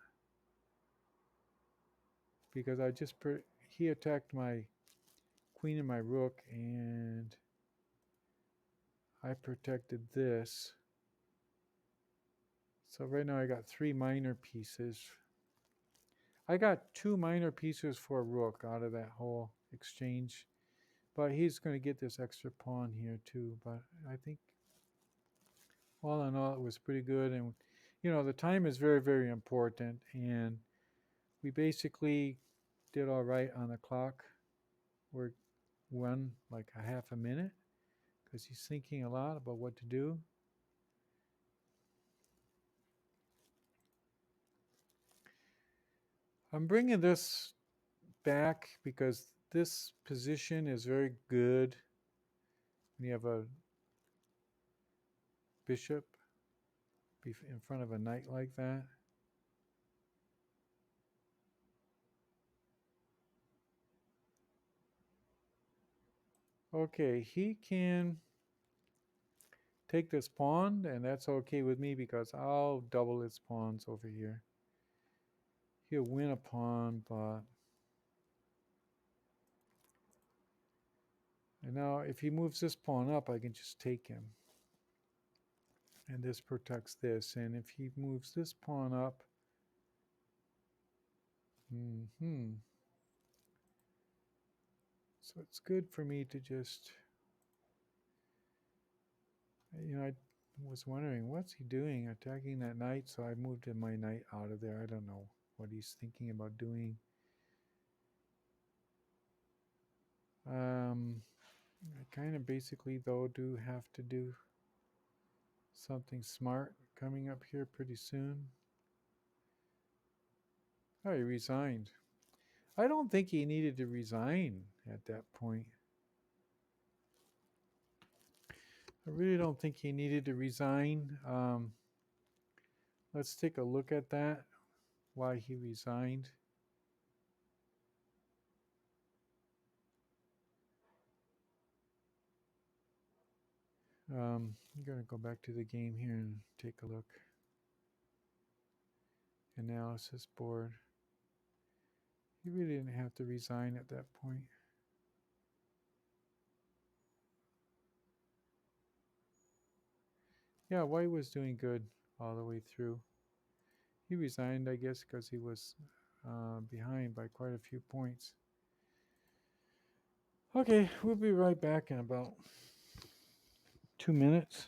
because I just he attacked my queen and my rook, and I protected this. So right now I got 3 minor pieces. I got 2 minor pieces for a rook out of that whole exchange. But he's going to get this extra pawn here too. But I think all in all it was pretty good. And, you know, the time is very, very important. And we basically did all right on the clock. We're won like a half a minute because he's thinking a lot about what to do. I'm bringing this back because this position is very good when you have a bishop in front of a knight like that. Okay, he can take this pawn, and that's okay with me because I'll double its pawns over here. He'll win a pawn, but... And now if he moves this pawn up, I can just take him. And this protects this. And if he moves this pawn up... So it's good for me to just... You know, I was wondering, what's he doing? Attacking that knight, so I moved my knight out of there. I don't know what he's thinking about doing. I kind of basically, though, do have to do something smart coming up here pretty soon. Oh, he resigned. I don't think he needed to resign at that point. I really don't think he needed to resign. Let's take a look at that, why he resigned. I'm going to go back to the game here and take a look. Analysis board. He really didn't have to resign at that point. Yeah, White was doing good all the way through. He resigned, I guess, because he was behind by quite a few points. Okay, we'll be right back in about 2 minutes.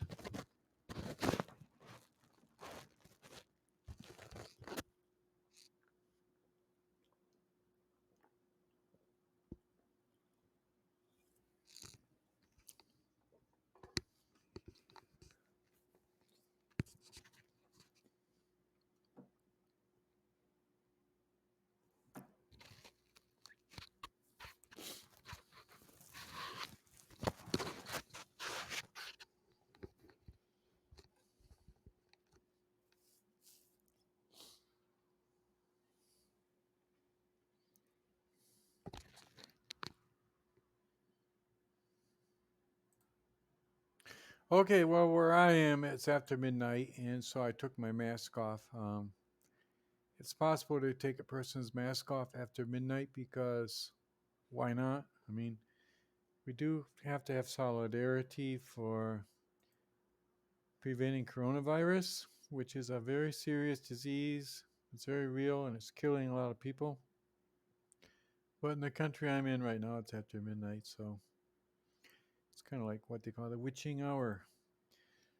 Okay, well, where I am, it's after midnight, and so I took my mask off. It's possible to take a person's mask off after midnight because why not? I mean, we do have to have solidarity for preventing coronavirus, which is a very serious disease. It's very real and it's killing a lot of people. But in the country I'm in right now, it's after midnight, so it's kind of like what they call the witching hour.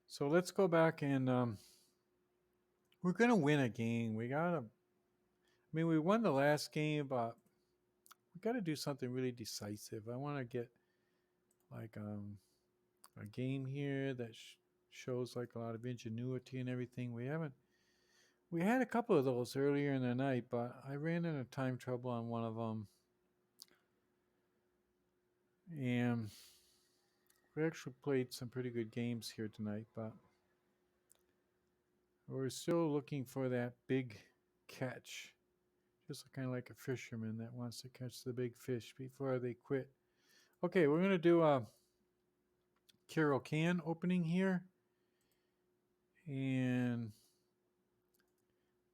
So let's go back and we're gonna win a game. We gotta. I mean, we won the last game, but we gotta do something really decisive. I want to get like a game here that shows like a lot of ingenuity and everything. We haven't. We had a couple of those earlier in the night, but I ran into time trouble on one of them, and we actually played some pretty good games here tonight. But we're still looking for that big catch, just kind of like a fisherman that wants to catch the big fish before they quit. Okay, we're gonna do a Caro-Kan opening here, and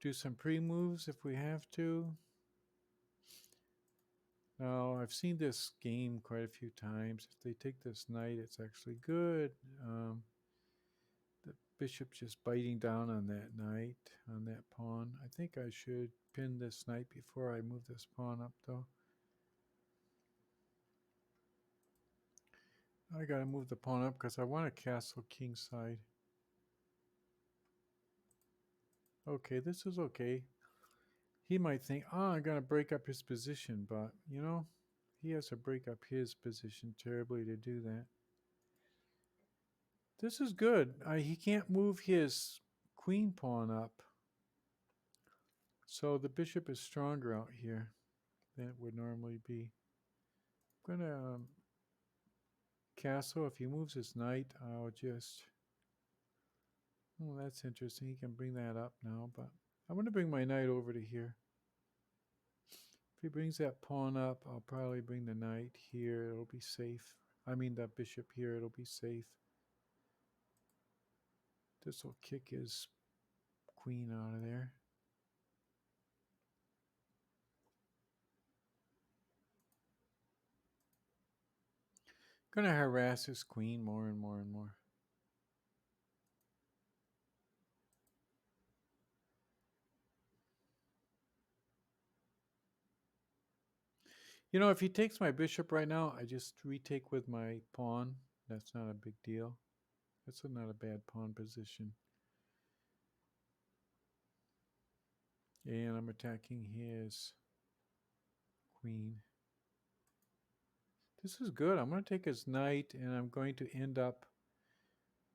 do some pre-moves if we have to. Now, I've seen this game quite a few times. If they take this knight, it's actually good. The bishop just biting down on that knight, on that pawn. I think I should pin this knight before I move this pawn up, though. I gotta move the pawn up because I want a castle kingside. Okay, this is okay. He might think, oh, I'm gonna break up his position, but you know, he has to break up his position terribly to do that. This is good. He can't move his queen pawn up. So the bishop is stronger out here than it would normally be. I'm going to castle. If he moves his knight, I'll just... Oh, that's interesting. He can bring that up now, but I'm going to bring my knight over to here. If he brings that pawn up, I'll probably bring the knight here. It'll be safe. I mean the bishop here. It'll be safe. This will kick his queen out of there. Going to harass his queen more and more and more. You know, if he takes my bishop right now, I just retake with my pawn. That's not a big deal. That's not a bad pawn position. And I'm attacking his queen. This is good. I'm going to take his knight, and I'm going to end up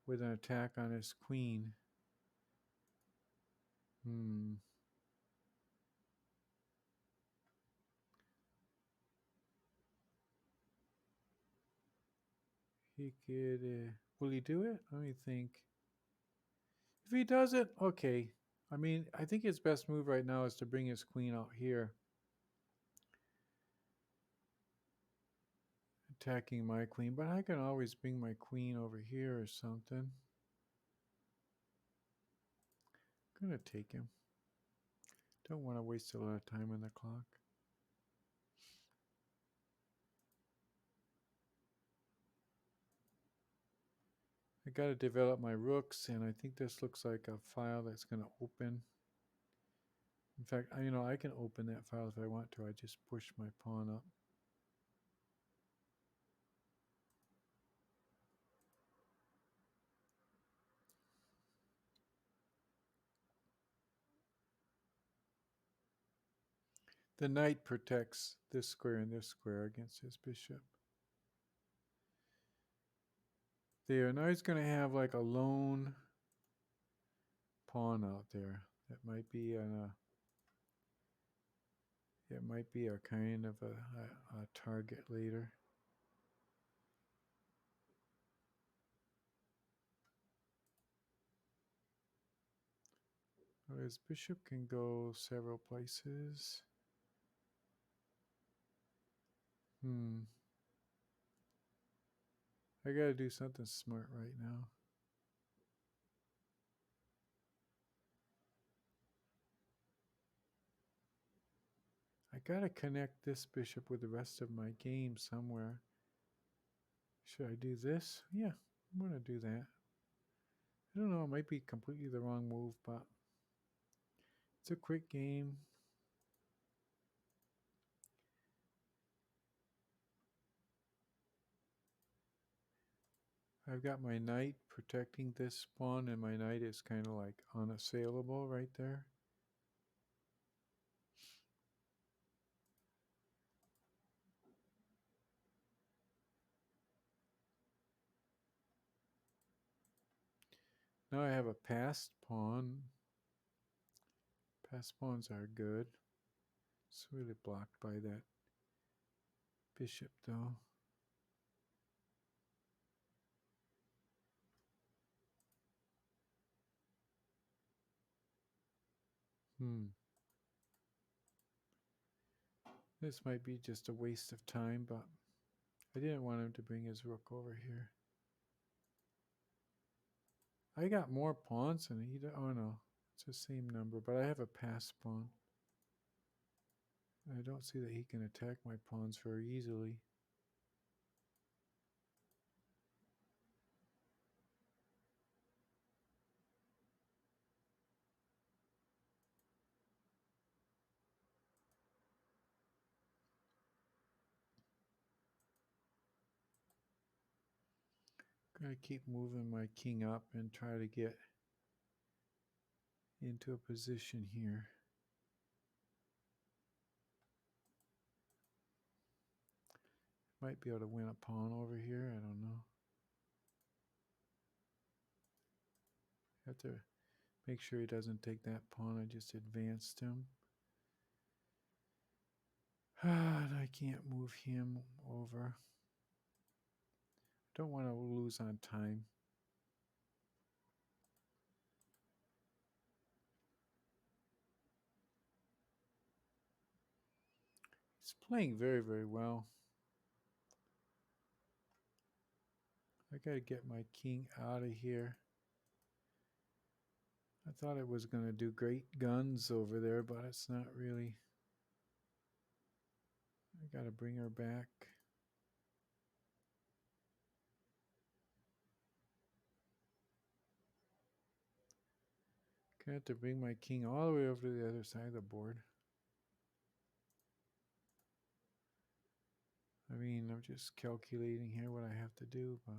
with an attack on his queen. He could... will he do it? Let me think. If he does it, okay. I mean, I think his best move right now is to bring his queen out here. Attacking my queen, but I can always bring my queen over here or something. I'm going to take him. Don't want to waste a lot of time on the clock. I got to develop my rooks, and I think this looks like a file that's going to open. In fact, I can open that file if I want to. I just push my pawn up. The knight protects this square and this square against his bishop. There, now he's going to have like a lone pawn out there. That might be it might be a kind of a target later. Well, his bishop can go several places. I gotta do something smart right now. I gotta connect this bishop with the rest of my game somewhere. Should I do this? Yeah, I'm gonna do that. I don't know, it might be completely the wrong move, but it's a quick game. I've got my knight protecting this pawn, and my knight is kind of like unassailable right there. Now I have a passed pawn. Passed pawns are good. It's really blocked by that bishop, though. This might be just a waste of time, but I didn't want him to bring his rook over here. I got more pawns and he... Oh no, it's the same number, but I have a passed pawn. I don't see that he can attack my pawns very easily. I'm going to keep moving my king up and try to get into a position here. Might be able to win a pawn over here. I don't know. Have to make sure he doesn't take that pawn. I just advanced him. And I can't move him over. Don't want to lose on time. He's playing very, very well. I got to get my king out of here. I thought it was going to do great guns over there, but it's not really. I got to bring her back. I have to bring my king all the way over to the other side of the board. I mean, I'm just calculating here what I have to do, but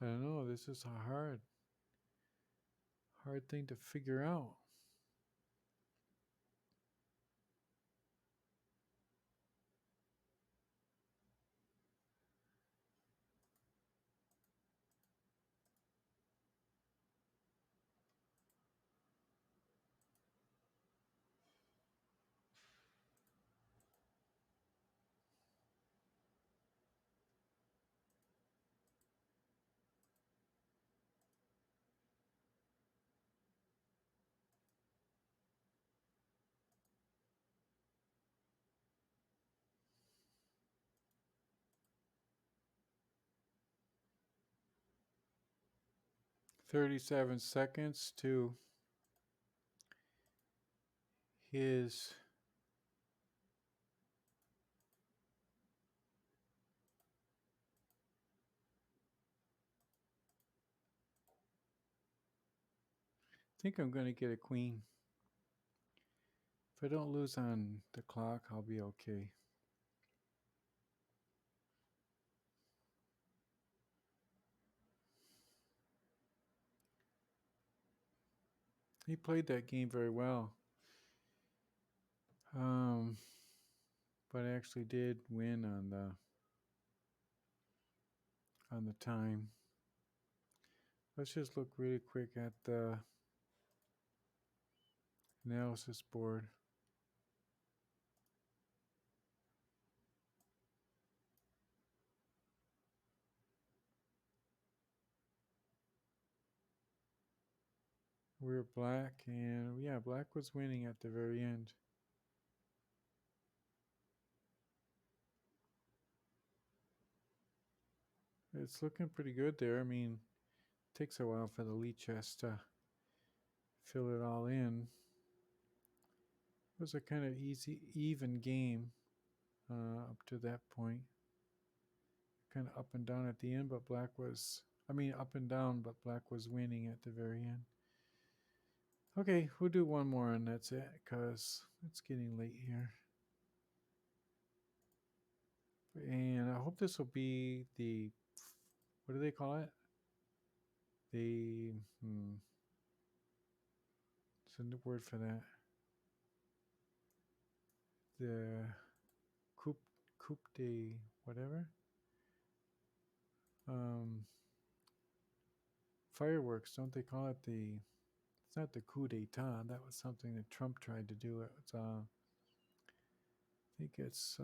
I don't know. This is a hard thing to figure out. $37 seconds to his I think I'm going to get a queen. If I don't lose on the clock, I'll be okay. He played that game very well. But I actually did win on the time. Let's just look really quick at the analysis board. We're black, and yeah, black was winning at the very end. It's looking pretty good there. I mean, it takes a while for the Lichess to fill it all in. It was a kind of easy, even game up to that point. Kind of up and down at the end, but black was, I mean, up and down, but black was winning at the very end. Okay, we'll do one more and that's it because it's getting late here. And I hope this will be the, what do they call it? The, it's a new word for that. The coupe de whatever. Fireworks, don't they call it the, it's not the coup d'etat. That was something that Trump tried to do. It's, I think it's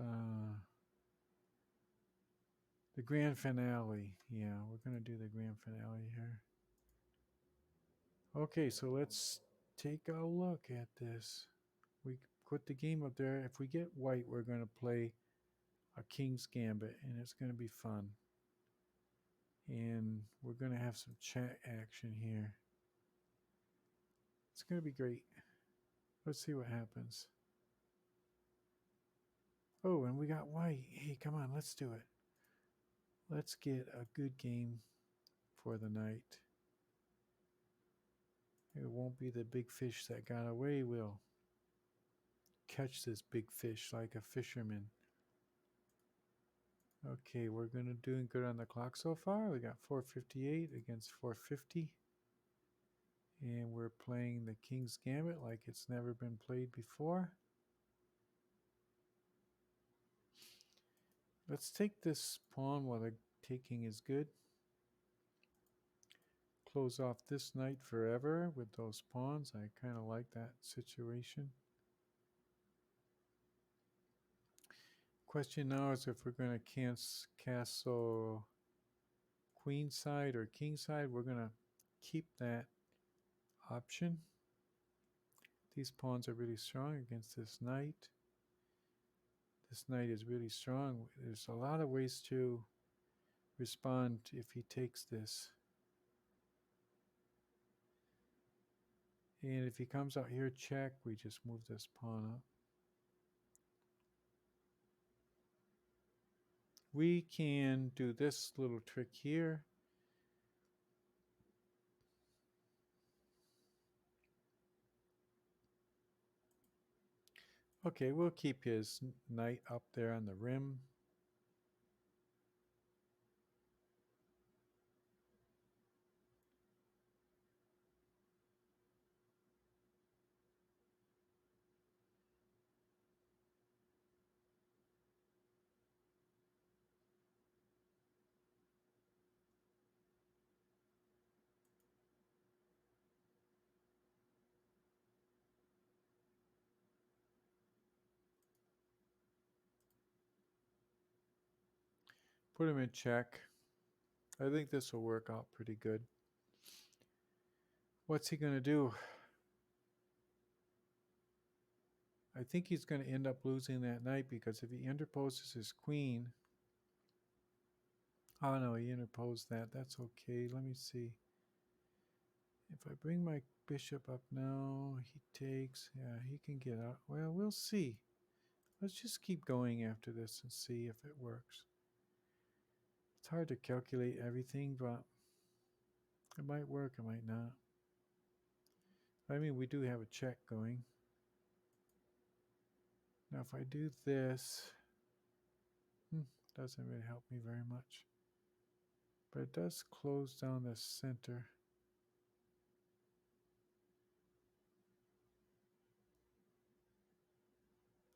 the grand finale. Yeah, we're going to do the grand finale here. Okay, so let's take a look at this. We put the game up there. If we get white, we're going to play a King's Gambit, and it's going to be fun. And we're going to have some chat action here. It's going to be great. Let's see what happens. Oh, and we got white. Hey, come on, let's do it. Let's get a good game for the night. It won't be the big fish that got away. We'll catch this big fish like a fisherman. Okay, we're going to doing good on the clock so far. We got 458 against 450. And we're playing the King's Gambit like it's never been played before. Let's take this pawn while the taking is good. Close off this knight forever with those pawns. I kind of like that situation. Question now is if we're going to castle queen side or king side. We're going to keep that option. These pawns are really strong against this knight. This knight is really strong. There's a lot of ways to respond if he takes this. And if he comes out here, check, we just move this pawn up. We can do this little trick here. Okay, we'll keep his knight up there on the rim. Put him in check. I think this will work out pretty good. What's he going to do? I think he's going to end up losing that knight because if he interposes his queen. Oh no, he interposed that. That's okay. Let me see. If I bring my bishop up now, he takes. Yeah, he can get out. Well, we'll see. Let's just keep going after this and see if it works. It's hard to calculate everything, but it might work, it might not. I mean, we do have a check going. Now, if I do this, doesn't really help me very much. But it does close down the center.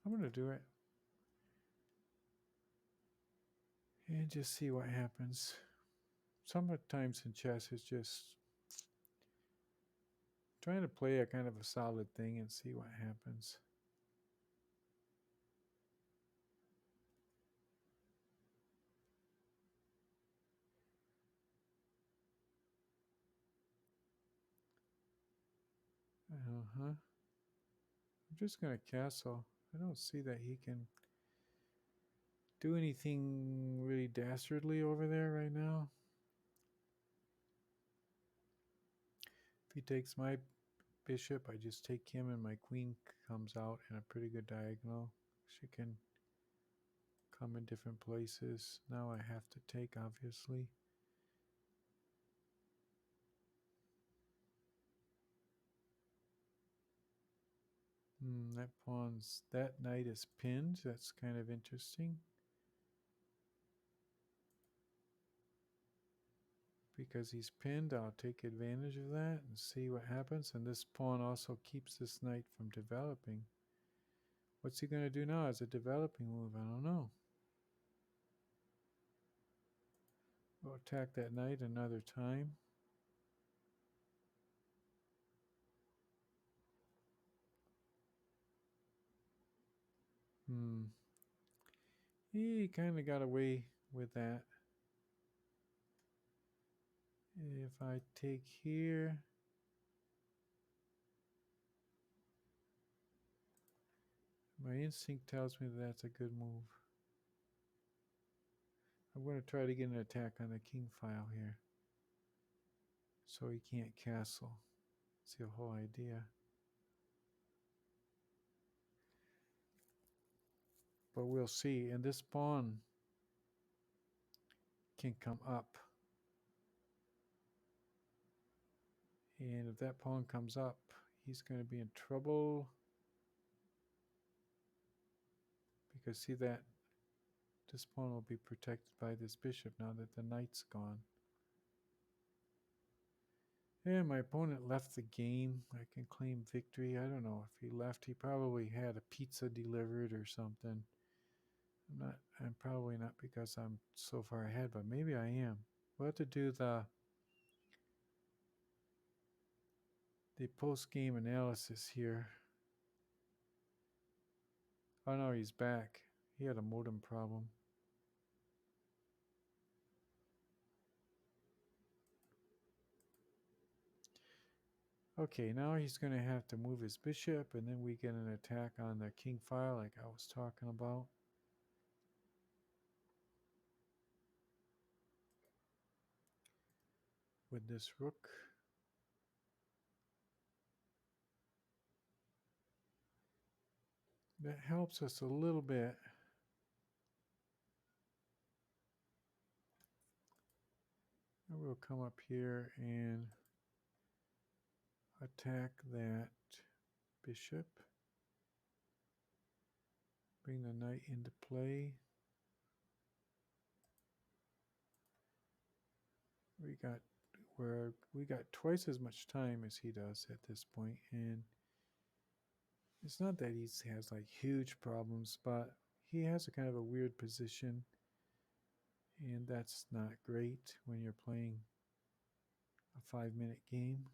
I'm going to do it. And just see what happens. Sometimes in chess, it's just Trying to play a kind of a solid thing and see what happens. Uh-huh. I'm just going to castle. I don't see that he can do anything really dastardly over there right now. If he takes my bishop, I just take him and my queen comes out in a pretty good diagonal. She can come in different places. Now I have to take, obviously. That knight is pinned. That's kind of interesting. Because he's pinned, I'll take advantage of that and see what happens. And this pawn also keeps this knight from developing. What's he going to do now as a developing move? I don't know. We'll attack that knight another time. He kind of got away with that. If I take here, my instinct tells me that's a good move. I'm going to try to get an attack on the king file here. So he can't castle. That's the whole idea. But we'll see. And this pawn can come up. And if that pawn comes up, he's going to be in trouble. Because see that this pawn will be protected by this bishop now that the knight's gone. And my opponent left the game. I can claim victory. I don't know if he left. He probably had a pizza delivered or something. I'm probably not because I'm so far ahead, but maybe I am. We'll have to do the post-game analysis here. Oh no, he's back. He had a modem problem. Okay, now he's going to have to move his bishop, and then we get an attack on the king file like I was talking about. With this rook. That helps us a little bit. And we'll come up here and attack that bishop. Bring the knight into play. We got twice as much time as he does at this point, and it's not that he has like huge problems, but he has a kind of a weird position, and that's not great when you're playing a 5-minute game.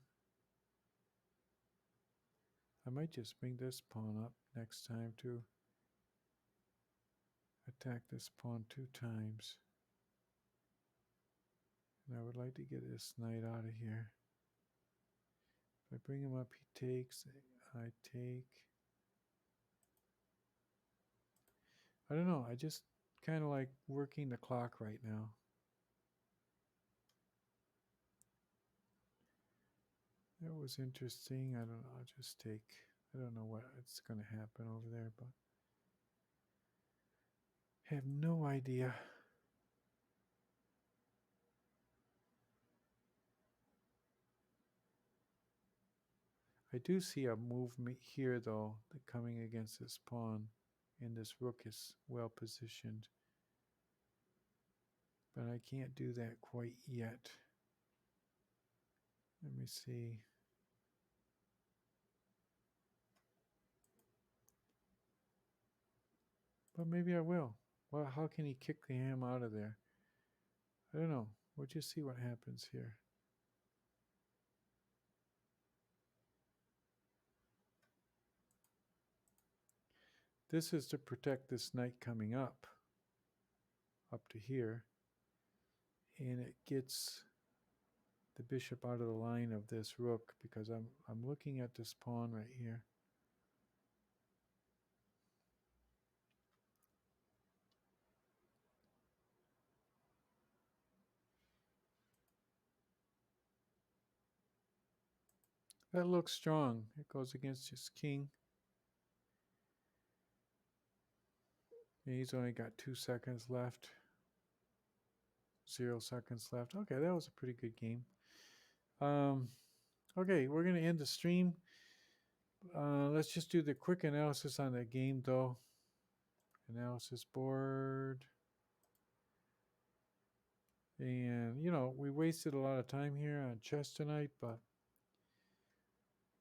I might just bring this pawn up next time to attack this pawn 2 times. And I would like to get this knight out of here. If I bring him up, he takes. I take. I don't know. I just kind of like working the clock right now. That was interesting. I don't know. I'll just take. I don't know what's going to happen over there, but I have no idea. I do see a move here, though, coming against this pawn, and this rook is well positioned. But I can't do that quite yet. Let me see. But maybe I will. Well, how can he kick the ham out of there? I don't know. We'll just see what happens here. This is to protect this knight coming up to here, and it gets the bishop out of the line of this rook because I'm looking at this pawn right here. That looks strong. It goes against his king. And he's only got 2 seconds left. 0 seconds left. Okay, that was a pretty good game. Okay, we're going to end the stream. Let's just do the quick analysis on that game, though. Analysis board. And, we wasted a lot of time here on chess tonight, but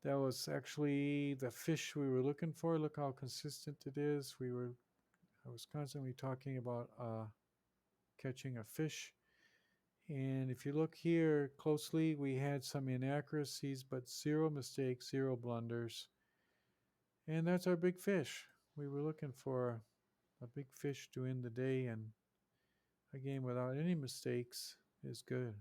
that was actually the fish we were looking for. Look how consistent it is. I was constantly talking about catching a fish. And if you look here closely, we had some inaccuracies, but 0 mistakes, 0 blunders. And that's our big fish. We were looking for a big fish to end the day, and a game without any mistakes is good.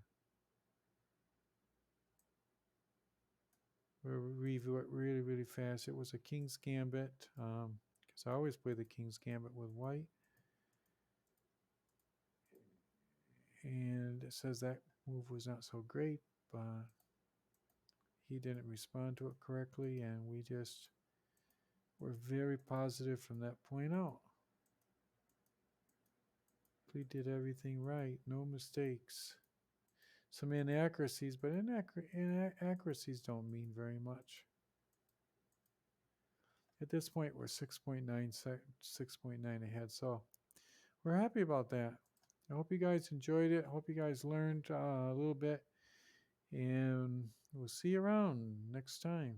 We'll review it really, really fast. It was a King's Gambit, because I always play the King's Gambit with white. And it says that move was not so great, but he didn't respond to it correctly, and we just were very positive from that point out. We did everything right, no mistakes. Some inaccuracies, but inaccuracies don't mean very much. At this point, we're 6.9 ahead, so we're happy about that. I hope you guys enjoyed it. I hope you guys learned a little bit, and we'll see you around next time.